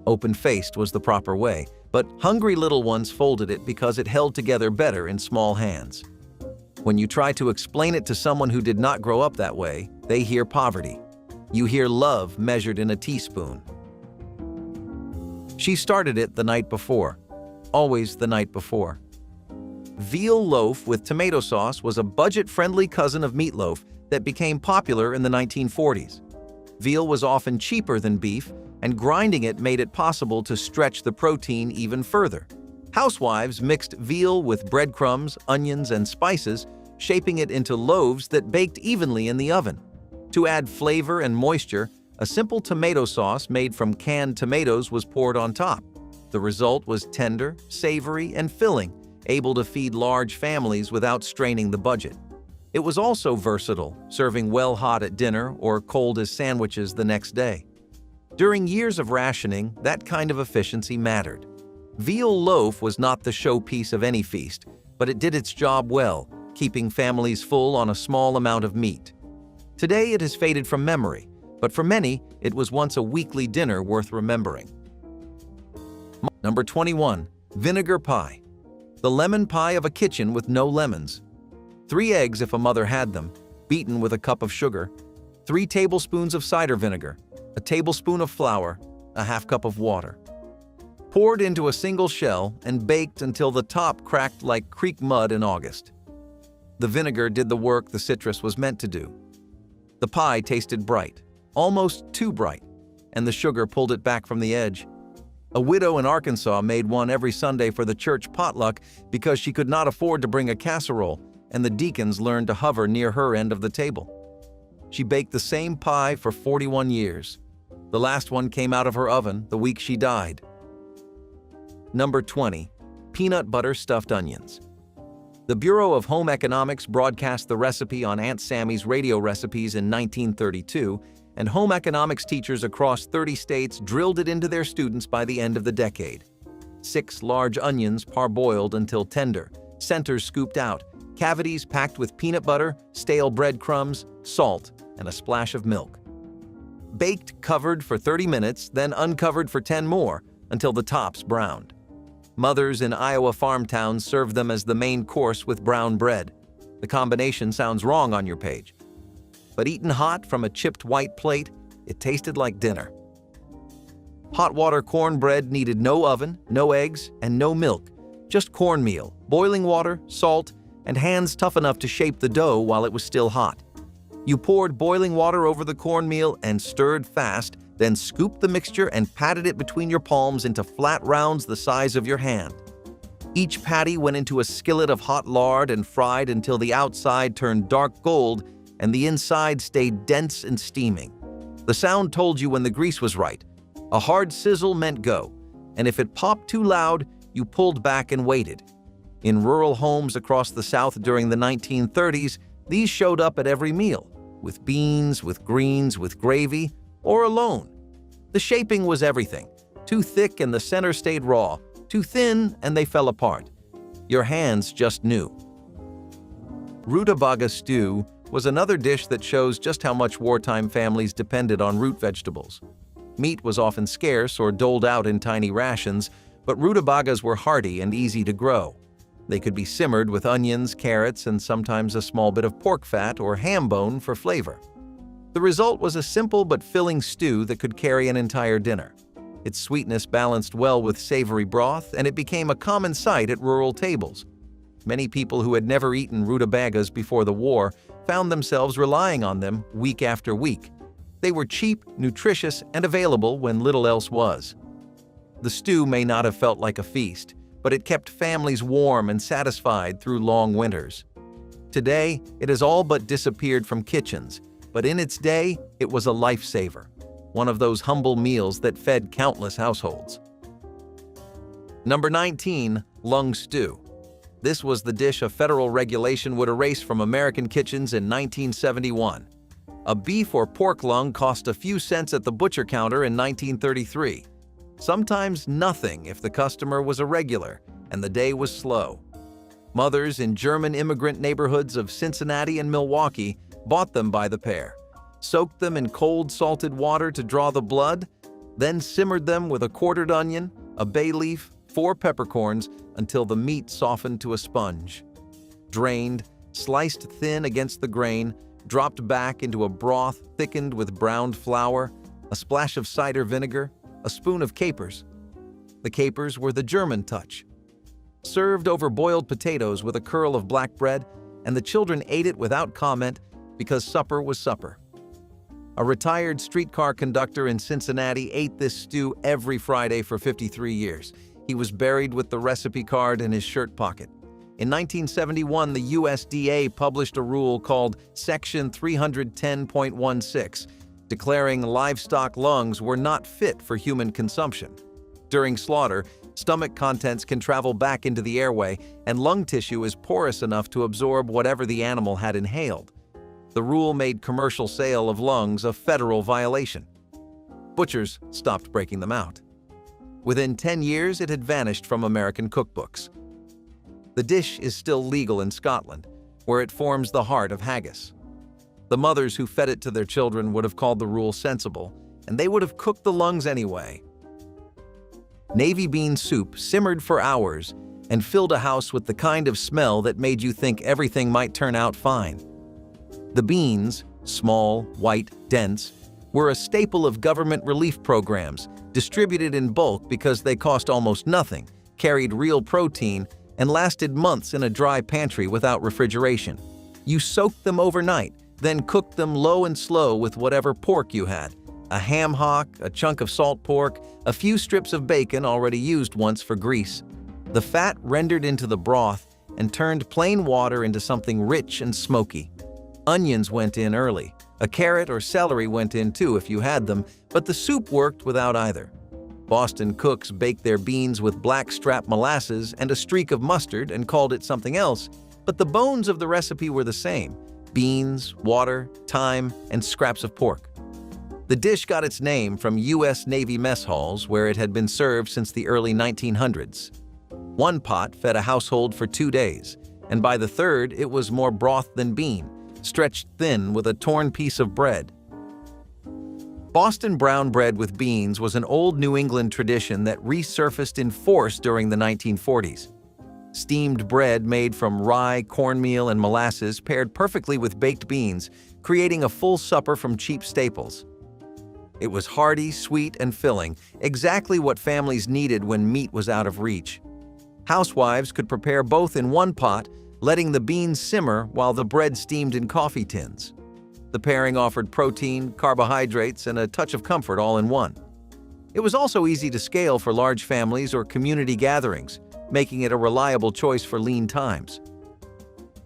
Open-faced was the proper way, but hungry little ones folded it because it held together better in small hands. When you try to explain it to someone who did not grow up that way, they hear poverty. You hear love measured in a teaspoon. She started it the night before. Always the night before. Veal loaf with tomato sauce was a budget-friendly cousin of meatloaf that became popular in the 1940s. Veal was often cheaper than beef, and grinding it made it possible to stretch the protein even further. Housewives mixed veal with breadcrumbs, onions, and spices, shaping it into loaves that baked evenly in the oven. To add flavor and moisture, a simple tomato sauce made from canned tomatoes was poured on top. The result was tender, savory, and filling, able to feed large families without straining the budget. It was also versatile, serving well hot at dinner or cold as sandwiches the next day. During years of rationing, that kind of efficiency mattered. Veal loaf was not the showpiece of any feast, but it did its job well, keeping families full on a small amount of meat. Today it has faded from memory, but for many, it was once a weekly dinner worth remembering. Number 21. Vinegar pie. The lemon pie of a kitchen with no lemons. 3 eggs if a mother had them, beaten with a cup of sugar, 3 tablespoons of cider vinegar, a tablespoon of flour, a half cup of water. Poured into a single shell and baked until the top cracked like creek mud in August. The vinegar did the work the citrus was meant to do. The pie tasted bright, almost too bright, and the sugar pulled it back from the edge. A widow in Arkansas made one every Sunday for the church potluck because she could not afford to bring a casserole, and the deacons learned to hover near her end of the table. She baked the same pie for 41 years. The last one came out of her oven the week she died. Number 20. Peanut butter stuffed onions. The Bureau of Home Economics broadcast the recipe on Aunt Sammy's radio recipes in 1932, and home economics teachers across 30 states drilled it into their students by the end of the decade. 6 large onions parboiled until tender, centers scooped out, cavities packed with peanut butter, stale breadcrumbs, salt, and a splash of milk. Baked covered for 30 minutes, then uncovered for 10 more until the tops browned. Mothers in Iowa farm towns served them as the main course with brown bread. The combination sounds wrong on your page. But eaten hot from a chipped white plate, it tasted like dinner. Hot water cornbread needed no oven, no eggs, and no milk, just cornmeal, boiling water, salt, and hands tough enough to shape the dough while it was still hot. You poured boiling water over the cornmeal and stirred fast, then scooped the mixture and patted it between your palms into flat rounds the size of your hand. Each patty went into a skillet of hot lard and fried until the outside turned dark gold and the inside stayed dense and steaming. The sound told you when the grease was right. A hard sizzle meant go, and if it popped too loud, you pulled back and waited. In rural homes across the South during the 1930s, these showed up at every meal, with beans, with greens, with gravy, or alone. The shaping was everything. Too thick and the center stayed raw, too thin and they fell apart. Your hands just knew. Rutabaga stew was another dish that shows just how much wartime families depended on root vegetables. Meat was often scarce or doled out in tiny rations, but rutabagas were hardy and easy to grow. They could be simmered with onions, carrots, and sometimes a small bit of pork fat or ham bone for flavor. The result was a simple but filling stew that could carry an entire dinner. Its sweetness balanced well with savory broth, and it became a common sight at rural tables. Many people who had never eaten rutabagas before the war found themselves relying on them week after week. They were cheap, nutritious, and available when little else was. The stew may not have felt like a feast, but it kept families warm and satisfied through long winters. Today, it has all but disappeared from kitchens, but in its day, it was a lifesaver, one of those humble meals that fed countless households. Number 19. Lung stew. This was the dish a federal regulation would erase from American kitchens in 1971. A beef or pork lung cost a few cents at the butcher counter in 1933. Sometimes nothing if the customer was a regular and the day was slow. Mothers in German immigrant neighborhoods of Cincinnati and Milwaukee bought them by the pair, soaked them in cold salted water to draw the blood, then simmered them with a quartered onion, a bay leaf, 4 peppercorns until the meat softened to a sponge. Drained, sliced thin against the grain, dropped back into a broth thickened with browned flour, a splash of cider vinegar, a spoon of capers. The capers were the German touch. Served over boiled potatoes with a curl of black bread, and the children ate it without comment because supper was supper. A retired streetcar conductor in Cincinnati ate this stew every Friday for 53 years. He was buried with the recipe card in his shirt pocket. In 1971, the USDA published a rule called Section 310.16, declaring livestock lungs were not fit for human consumption. During slaughter, stomach contents can travel back into the airway, and lung tissue is porous enough to absorb whatever the animal had inhaled. The rule made commercial sale of lungs a federal violation. Butchers stopped breaking them out. Within 10 years, it had vanished from American cookbooks. The dish is still legal in Scotland, where it forms the heart of haggis. The mothers who fed it to their children would have called the rule sensible, and they would have cooked the lungs anyway. Navy bean soup simmered for hours and filled a house with the kind of smell that made you think everything might turn out fine. The beans, small, white, dense, were a staple of government relief programs, distributed in bulk because they cost almost nothing, carried real protein, and lasted months in a dry pantry without refrigeration. You soaked them overnight, then cooked them low and slow with whatever pork you had. A ham hock, a chunk of salt pork, a few strips of bacon already used once for grease. The fat rendered into the broth and turned plain water into something rich and smoky. Onions went in early. A carrot or celery went in too if you had them, but the soup worked without either. Boston cooks baked their beans with blackstrap molasses and a streak of mustard and called it something else, but the bones of the recipe were the same: beans, water, thyme, and scraps of pork. The dish got its name from U.S. Navy mess halls, where it had been served since the early 1900s. One pot fed a household for 2 days, and by the third it was more broth than bean, stretched thin with a torn piece of bread. Boston brown bread with beans was an old New England tradition that resurfaced in force during the 1940s. Steamed bread made from rye, cornmeal, and molasses paired perfectly with baked beans, creating a full supper from cheap staples. It was hearty, sweet, and filling, exactly what families needed when meat was out of reach. Housewives could prepare both in one pot, letting the beans simmer while the bread steamed in coffee tins. The pairing offered protein, carbohydrates, and a touch of comfort all in one. It was also easy to scale for large families or community gatherings, making it a reliable choice for lean times.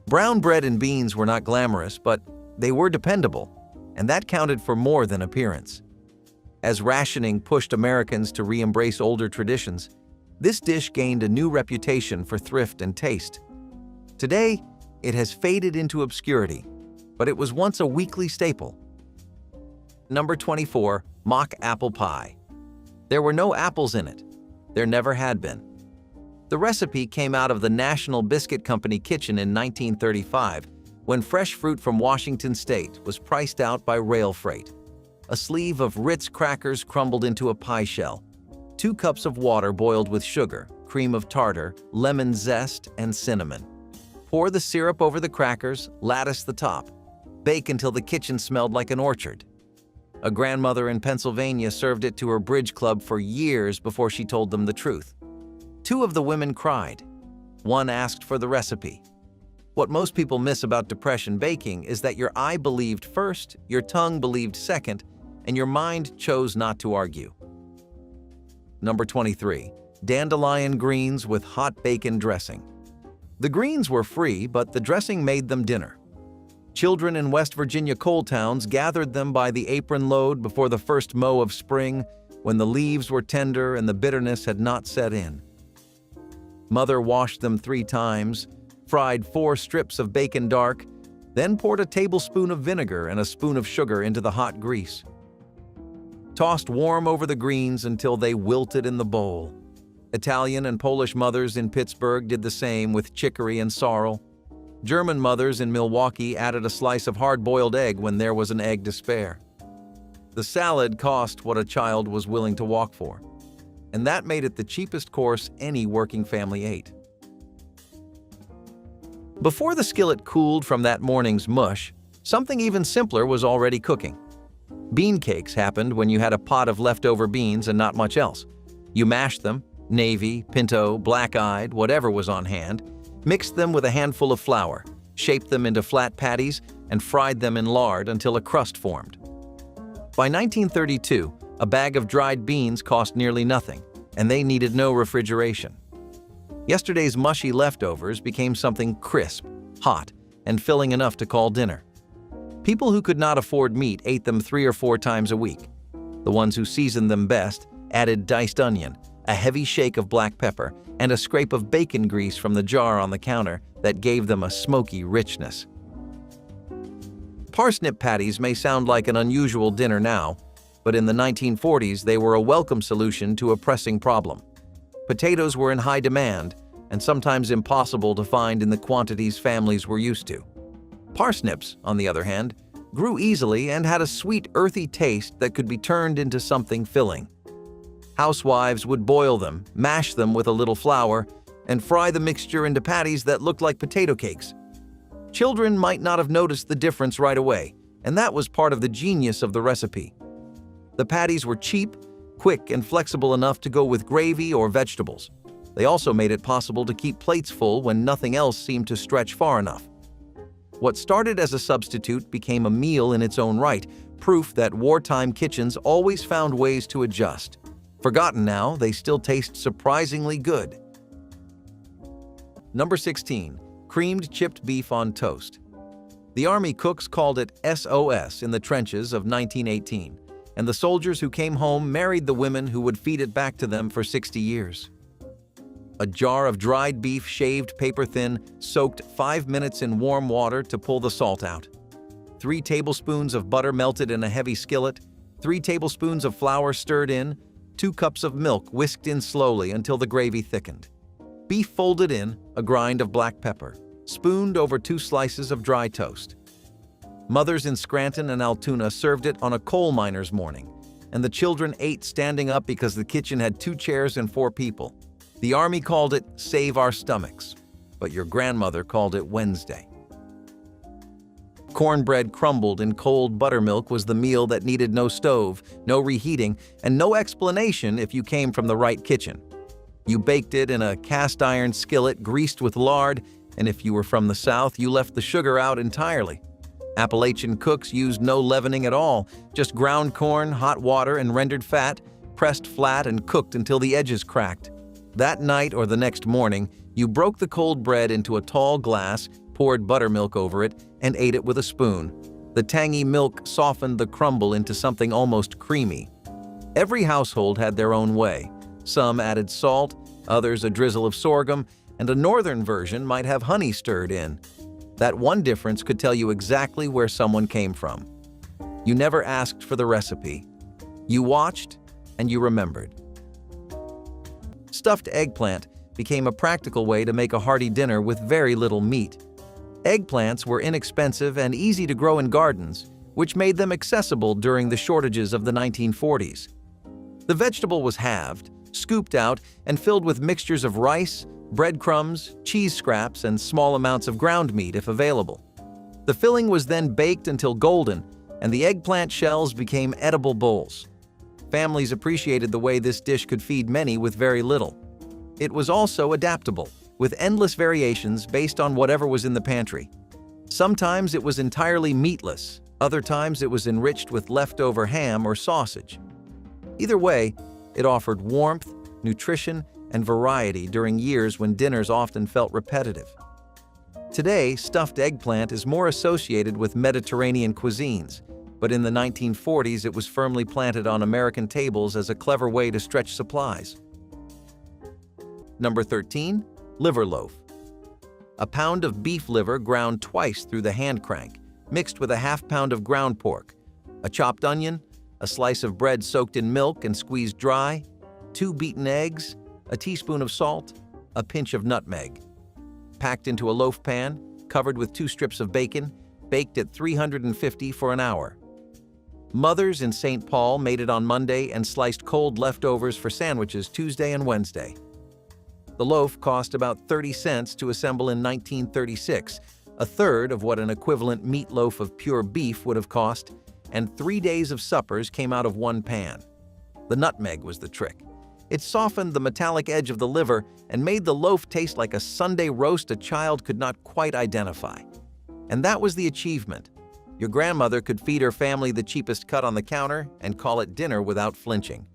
Brown bread and beans were not glamorous, but they were dependable, and that counted for more than appearance. As rationing pushed Americans to re-embrace older traditions, this dish gained a new reputation for thrift and taste. Today, it has faded into obscurity, but it was once a weekly staple. Number 24, mock apple pie. There were no apples in it. There never had been. The recipe came out of the National Biscuit Company kitchen in 1935, when fresh fruit from Washington State was priced out by rail freight. A sleeve of Ritz crackers crumbled into a pie shell. 2 cups of water boiled with sugar, cream of tartar, lemon zest, and cinnamon. Pour the syrup over the crackers, lattice the top. Bake until the kitchen smelled like an orchard. A grandmother in Pennsylvania served it to her bridge club for years before she told them the truth. 2 of the women cried. 1 asked for the recipe. What most people miss about depression baking is that your eye believed first, your tongue believed second, and your mind chose not to argue. Number 23, dandelion greens with hot bacon dressing. The greens were free, but the dressing made them dinner. Children in West Virginia coal towns gathered them by the apron load before the first mow of spring, when the leaves were tender and the bitterness had not set in. Mother washed them 3 times, fried 4 strips of bacon dark, then poured a tablespoon of vinegar and a spoon of sugar into the hot grease. Tossed warm over the greens until they wilted in the bowl. Italian and Polish mothers in Pittsburgh did the same with chicory and sorrel. German mothers in Milwaukee added a slice of hard-boiled egg when there was an egg to spare. The salad cost what a child was willing to walk for, and that made it the cheapest course any working family ate. Before the skillet cooled from that morning's mush, something even simpler was already cooking. Bean cakes happened when you had a pot of leftover beans and not much else. You mashed them, navy, pinto, black-eyed, whatever was on hand, mixed them with a handful of flour, shaped them into flat patties, and fried them in lard until a crust formed. By 1932, a bag of dried beans cost nearly nothing, and they needed no refrigeration. Yesterday's mushy leftovers became something crisp, hot, and filling enough to call dinner. People who could not afford meat ate them 3 or 4 times a week. The ones who seasoned them best added diced onion, a heavy shake of black pepper, and a scrape of bacon grease from the jar on the counter that gave them a smoky richness. Parsnip patties may sound like an unusual dinner now, but in the 1940s they were a welcome solution to a pressing problem. Potatoes were in high demand and sometimes impossible to find in the quantities families were used to. Parsnips, on the other hand, grew easily and had a sweet, earthy taste that could be turned into something filling. Housewives would boil them, mash them with a little flour, and fry the mixture into patties that looked like potato cakes. Children might not have noticed the difference right away, and that was part of the genius of the recipe. The patties were cheap, quick, and flexible enough to go with gravy or vegetables. They also made it possible to keep plates full when nothing else seemed to stretch far enough. What started as a substitute became a meal in its own right, proof that wartime kitchens always found ways to adjust. Forgotten now, they still taste surprisingly good. Number 16. Creamed chipped beef on toast. The Army cooks called it SOS in the trenches of 1918, and the soldiers who came home married the women who would feed it back to them for 60 years. A jar of dried beef shaved paper-thin, soaked 5 minutes in warm water to pull the salt out. 3 tablespoons of butter melted in a heavy skillet, 3 tablespoons of flour stirred in, 2 cups of milk whisked in slowly until the gravy thickened. Beef folded in, a grind of black pepper, spooned over 2 slices of dry toast. Mothers in Scranton and Altoona served it on a coal miner's morning, and the children ate standing up because the kitchen had 2 chairs and 4 people. The Army called it Save Our Stomachs, but your grandmother called it Wednesday. Cornbread crumbled in cold buttermilk was the meal that needed no stove, no reheating, and no explanation if you came from the right kitchen. You baked it in a cast-iron skillet greased with lard, and if you were from the South, you left the sugar out entirely. Appalachian cooks used no leavening at all, just ground corn, hot water, and rendered fat, pressed flat and cooked until the edges cracked. That night or the next morning, you broke the cold bread into a tall glass, poured buttermilk over it, and ate it with a spoon. The tangy milk softened the crumble into something almost creamy. Every household had their own way. Some added salt, others a drizzle of sorghum, and a northern version might have honey stirred in. That one difference could tell you exactly where someone came from. You never asked for the recipe. You watched, and you remembered. Stuffed eggplant became a practical way to make a hearty dinner with very little meat. Eggplants were inexpensive and easy to grow in gardens, which made them accessible during the shortages of the 1940s. The vegetable was halved, scooped out, and filled with mixtures of rice, breadcrumbs, cheese scraps, and small amounts of ground meat if available. The filling was then baked until golden, and the eggplant shells became edible bowls. Families appreciated the way this dish could feed many with very little. It was also adaptable, with endless variations based on whatever was in the pantry. Sometimes it was entirely meatless, other times it was enriched with leftover ham or sausage. Either way, it offered warmth, nutrition, and variety during years when dinners often felt repetitive. Today, stuffed eggplant is more associated with Mediterranean cuisines, but in the 1940s it was firmly planted on American tables as a clever way to stretch supplies. Number 13. Liver loaf. A pound of beef liver ground twice through the hand crank, mixed with a half pound of ground pork, a chopped onion, a slice of bread soaked in milk and squeezed dry, 2 beaten eggs, a teaspoon of salt, a pinch of nutmeg. Packed into a loaf pan, covered with 2 strips of bacon, baked at 350 for an hour. Mothers in St. Paul made it on Monday and sliced cold leftovers for sandwiches Tuesday and Wednesday. The loaf cost about 30 cents to assemble in 1936, a third of what an equivalent meatloaf of pure beef would have cost, and 3 days of suppers came out of one pan. The nutmeg was the trick. It softened the metallic edge of the liver and made the loaf taste like a Sunday roast a child could not quite identify. And that was the achievement. Your grandmother could feed her family the cheapest cut on the counter and call it dinner without flinching.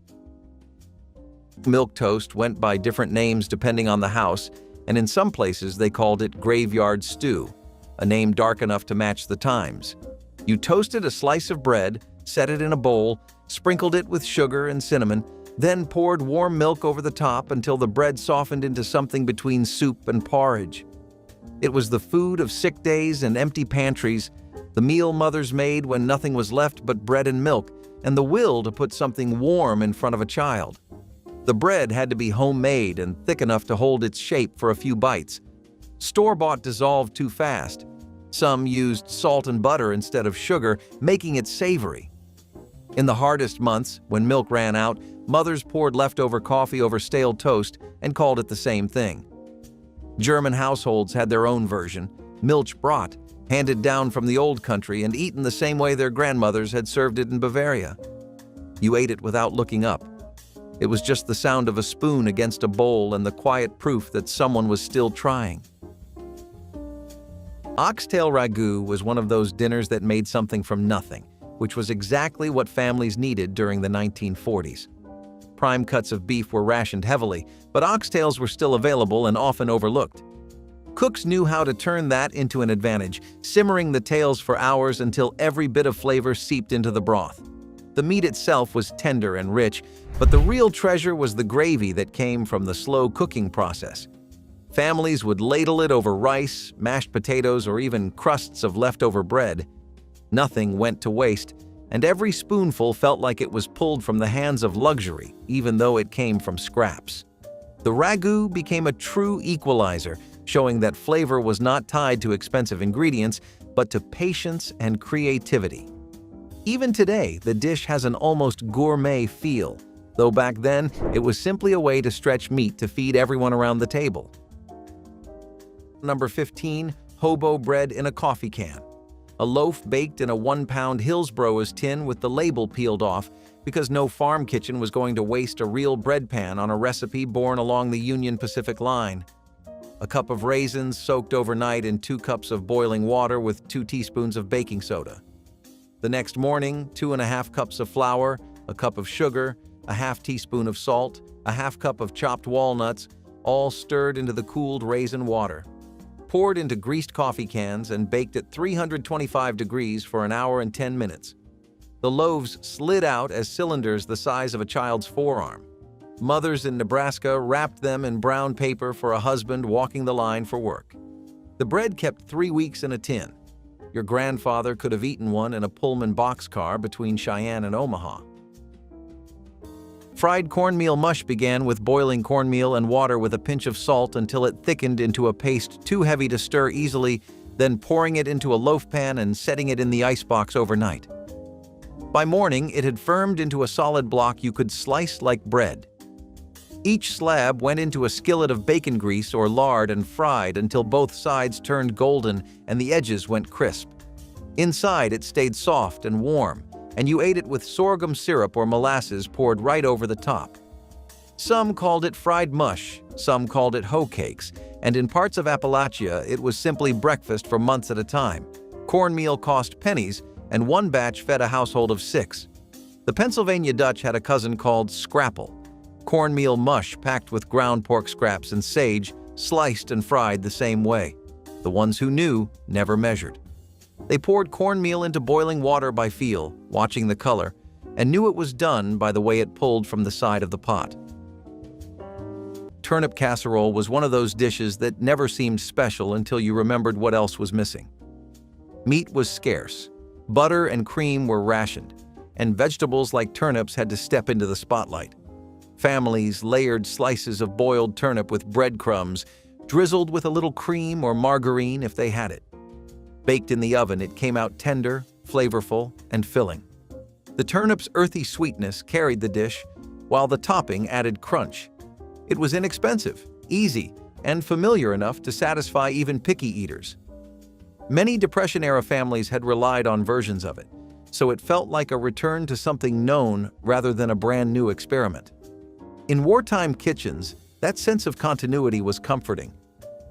Milk toast went by different names depending on the house, and in some places they called it graveyard stew, a name dark enough to match the times. You toasted a slice of bread, set it in a bowl, sprinkled it with sugar and cinnamon, then poured warm milk over the top until the bread softened into something between soup and porridge. It was the food of sick days and empty pantries, the meal mothers made when nothing was left but bread and milk, and the will to put something warm in front of a child. The bread had to be homemade and thick enough to hold its shape for a few bites. Store-bought dissolved too fast. Some used salt and butter instead of sugar, making it savory. In the hardest months, when milk ran out, mothers poured leftover coffee over stale toast and called it the same thing. German households had their own version, Milchbrot, handed down from the old country and eaten the same way their grandmothers had served it in Bavaria. You ate it without looking up. It was just the sound of a spoon against a bowl and the quiet proof that someone was still trying. Oxtail ragout was one of those dinners that made something from nothing, which was exactly what families needed during the 1940s. Prime cuts of beef were rationed heavily, but oxtails were still available and often overlooked. Cooks knew how to turn that into an advantage, simmering the tails for hours until every bit of flavor seeped into the broth. The meat itself was tender and rich, but the real treasure was the gravy that came from the slow cooking process. Families would ladle it over rice, mashed potatoes, or even crusts of leftover bread. Nothing went to waste, and every spoonful felt like it was pulled from the hands of luxury, even though it came from scraps. The ragout became a true equalizer, showing that flavor was not tied to expensive ingredients, but to patience and creativity. Even today, the dish has an almost gourmet feel, though back then it was simply a way to stretch meat to feed everyone around the table. Number 15, hobo bread in a coffee can. A loaf baked in a 1-pound Hillsborough tin with the label peeled off because no farm kitchen was going to waste a real bread pan on a recipe born along the Union Pacific line. A cup of raisins soaked overnight in 2 cups of boiling water with 2 teaspoons of baking soda. The next morning, 2½ cups of flour, a cup of sugar, a half teaspoon of salt, a half cup of chopped walnuts, all stirred into the cooled raisin water. Poured into greased coffee cans and baked at 325 degrees for an hour and 10 minutes. The loaves slid out as cylinders the size of a child's forearm. Mothers in Nebraska wrapped them in brown paper for a husband walking the line for work. The bread kept 3 weeks in a tin. Your grandfather could have eaten one in a Pullman boxcar between Cheyenne and Omaha. Fried cornmeal mush began with boiling cornmeal and water with a pinch of salt until it thickened into a paste too heavy to stir easily, then pouring it into a loaf pan and setting it in the icebox overnight. By morning, it had firmed into a solid block you could slice like bread. Each slab went into a skillet of bacon grease or lard and fried until both sides turned golden and the edges went crisp. Inside, it stayed soft and warm, and you ate it with sorghum syrup or molasses poured right over the top. Some called it fried mush, some called it hoe cakes, and in parts of Appalachia, it was simply breakfast for months at a time. Cornmeal cost pennies, and one batch fed a household of 6. The Pennsylvania Dutch had a cousin called scrapple, cornmeal mush packed with ground pork scraps and sage, sliced and fried the same way. The ones who knew never measured. They poured cornmeal into boiling water by feel, watching the color, and knew it was done by the way it pulled from the side of the pot. Turnip casserole was one of those dishes that never seemed special until you remembered what else was missing. Meat was scarce, butter and cream were rationed, and vegetables like turnips had to step into the spotlight. Families layered slices of boiled turnip with breadcrumbs, drizzled with a little cream or margarine if they had it. Baked in the oven, it came out tender, flavorful, and filling. The turnip's earthy sweetness carried the dish, while the topping added crunch. It was inexpensive, easy, and familiar enough to satisfy even picky eaters. Many Depression-era families had relied on versions of it, so it felt like a return to something known rather than a brand new experiment. In wartime kitchens, that sense of continuity was comforting.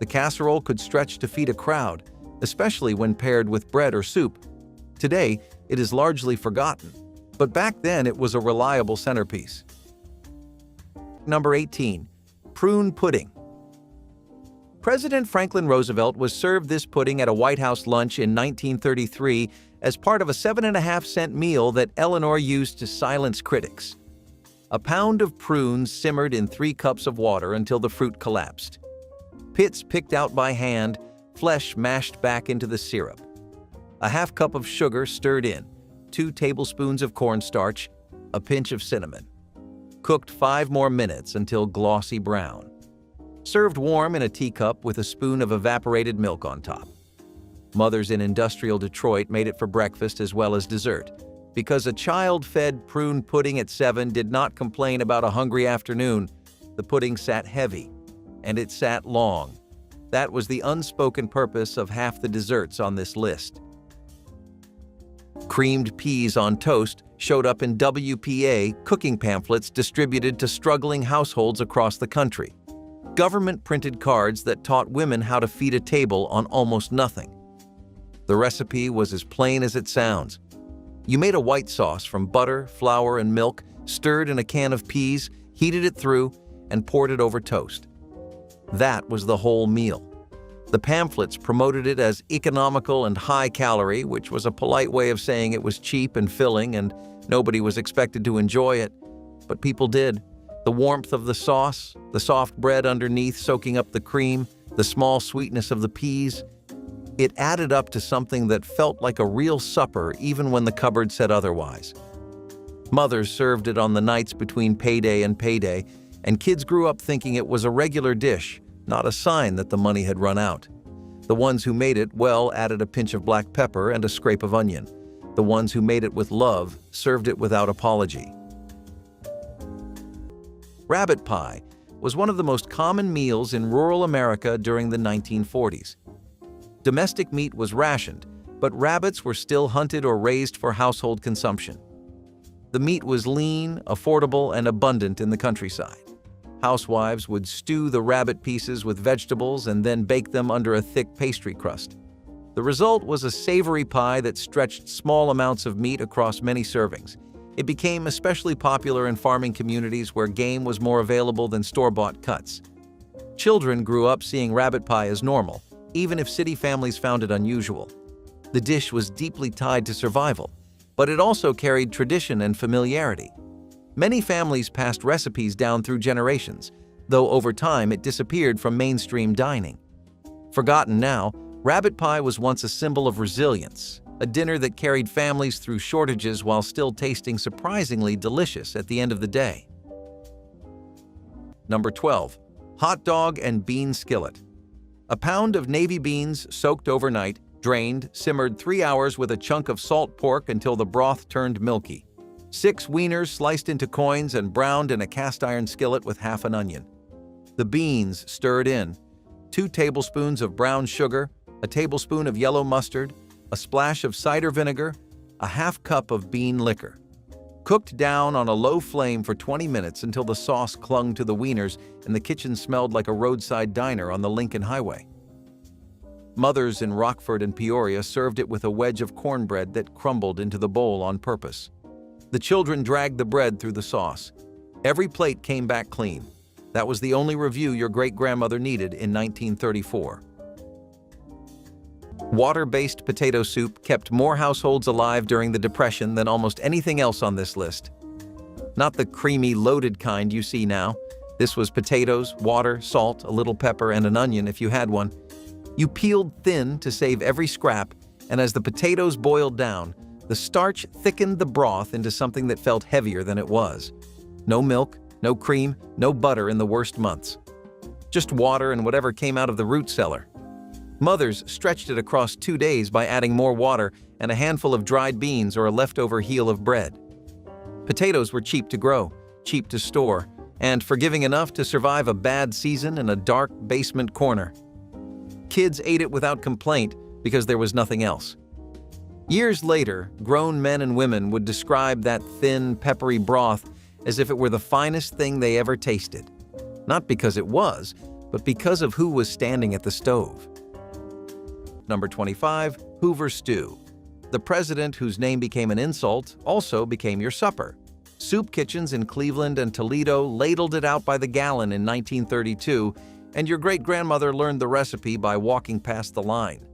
The casserole could stretch to feed a crowd, especially when paired with bread or soup. Today, it is largely forgotten, but back then it was a reliable centerpiece. Number 18. Prune pudding. President Franklin Roosevelt was served this pudding at a White House lunch in 1933 as part of a 7.5-cent meal that Eleanor used to silence critics. A pound of prunes simmered in 3 cups of water until the fruit collapsed. Pits picked out by hand, flesh mashed back into the syrup. A half cup of sugar stirred in, 2 tablespoons of cornstarch, a pinch of cinnamon. Cooked 5 more minutes until glossy brown. Served warm in a teacup with a spoon of evaporated milk on top. Mothers in industrial Detroit made it for breakfast as well as dessert, because a child fed prune pudding at 7 did not complain about a hungry afternoon. The pudding sat heavy, and it sat long. That was the unspoken purpose of half the desserts on this list. Creamed peas on toast showed up in WPA cooking pamphlets distributed to struggling households across the country. Government-printed cards that taught women how to feed a table on almost nothing. The recipe was as plain as it sounds. You made a white sauce from butter, flour, and milk, stirred in a can of peas, heated it through, and poured it over toast. That was the whole meal. The pamphlets promoted it as economical and high-calorie, which was a polite way of saying it was cheap and filling and nobody was expected to enjoy it. But people did. The warmth of the sauce, the soft bread underneath soaking up the cream, the small sweetness of the peas. It added up to something that felt like a real supper even when the cupboard said otherwise. Mothers served it on the nights between payday and payday, and kids grew up thinking it was a regular dish, not a sign that the money had run out. The ones who made it well added a pinch of black pepper and a scrape of onion. The ones who made it with love served it without apology. Rabbit pie was one of the most common meals in rural America during the 1940s. Domestic meat was rationed, but rabbits were still hunted or raised for household consumption. The meat was lean, affordable, and abundant in the countryside. Housewives would stew the rabbit pieces with vegetables and then bake them under a thick pastry crust. The result was a savory pie that stretched small amounts of meat across many servings. It became especially popular in farming communities where game was more available than store-bought cuts. Children grew up seeing rabbit pie as normal, even if city families found it unusual. The dish was deeply tied to survival, but it also carried tradition and familiarity. Many families passed recipes down through generations, though over time it disappeared from mainstream dining. Forgotten now, rabbit pie was once a symbol of resilience, a dinner that carried families through shortages while still tasting surprisingly delicious at the end of the day. Number 12. Hot dog and bean skillet. A pound of navy beans soaked overnight, drained, simmered 3 hours with a chunk of salt pork until the broth turned milky. 6 wieners sliced into coins and browned in a cast-iron skillet with half an onion. The beans stirred in, 2 tablespoons of brown sugar, a tablespoon of yellow mustard, a splash of cider vinegar, a half cup of bean liquor. Cooked down on a low flame for 20 minutes until the sauce clung to the wieners and the kitchen smelled like a roadside diner on the Lincoln Highway. Mothers in Rockford and Peoria served it with a wedge of cornbread that crumbled into the bowl on purpose. The children dragged the bread through the sauce. Every plate came back clean. That was the only review your great-grandmother needed in 1934. Water-based potato soup kept more households alive during the Depression than almost anything else on this list. Not the creamy, loaded kind you see now. This was potatoes, water, salt, a little pepper, and an onion if you had one. You peeled thin to save every scrap, and as the potatoes boiled down, the starch thickened the broth into something that felt heavier than it was. No milk, no cream, no butter in the worst months. Just water and whatever came out of the root cellar. Mothers stretched it across 2 days by adding more water and a handful of dried beans or a leftover heel of bread. Potatoes were cheap to grow, cheap to store, and forgiving enough to survive a bad season in a dark basement corner. Kids ate it without complaint because there was nothing else. Years later, grown men and women would describe that thin, peppery broth as if it were the finest thing they ever tasted. Not because it was, but because of who was standing at the stove. Number 25, Hoover Stew. The president, whose name became an insult, also became your supper. Soup kitchens in Cleveland and Toledo ladled it out by the gallon in 1932, and your great-grandmother learned the recipe by walking past the line.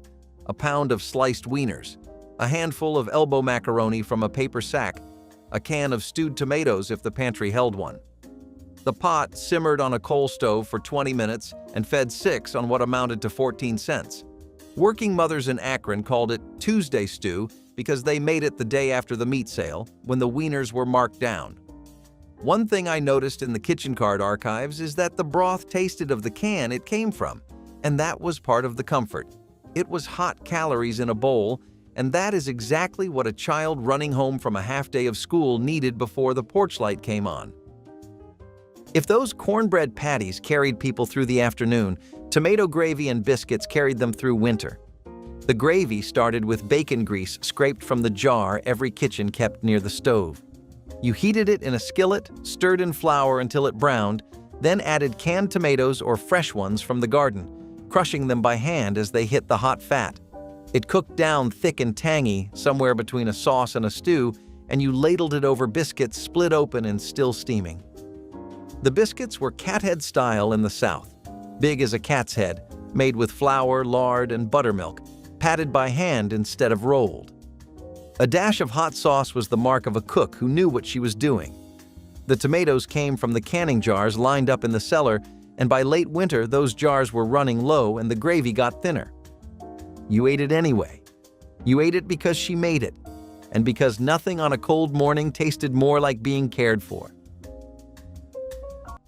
A pound of sliced wieners, a handful of elbow macaroni from a paper sack, a can of stewed tomatoes if the pantry held one. The pot simmered on a coal stove for 20 minutes and fed 6 on what amounted to 14 cents. Working mothers in Akron called it Tuesday stew because they made it the day after the meat sale, when the wieners were marked down. One thing I noticed in the kitchen card archives is that the broth tasted of the can it came from, and that was part of the comfort. It was hot calories in a bowl, and that is exactly what a child running home from a half-day of school needed before the porch light came on. If those cornbread patties carried people through the afternoon, tomato gravy and biscuits carried them through winter. The gravy started with bacon grease scraped from the jar every kitchen kept near the stove. You heated it in a skillet, stirred in flour until it browned, then added canned tomatoes or fresh ones from the garden, crushing them by hand as they hit the hot fat. It cooked down thick and tangy, somewhere between a sauce and a stew, and you ladled it over biscuits split open and still steaming. The biscuits were cathead style in the South, big as a cat's head, made with flour, lard, and buttermilk, patted by hand instead of rolled. A dash of hot sauce was the mark of a cook who knew what she was doing. The tomatoes came from the canning jars lined up in the cellar, and by late winter those jars were running low and the gravy got thinner. You ate it anyway. You ate it because she made it, and because nothing on a cold morning tasted more like being cared for.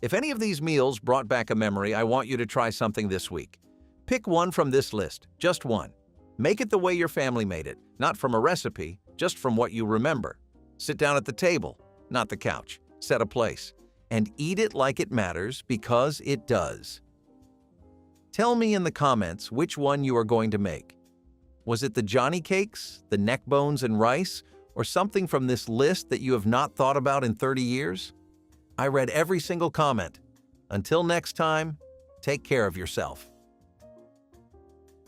If any of these meals brought back a memory, I want you to try something this week. Pick one from this list, just one. Make it the way your family made it, not from a recipe, just from what you remember. Sit down at the table, not the couch. Set a place, and eat it like it matters, because it does. Tell me in the comments which one you are going to make. Was it the Johnny cakes, the neck bones and rice, or something from this list that you have not thought about in 30 years? I read every single comment. Until next time, take care of yourself.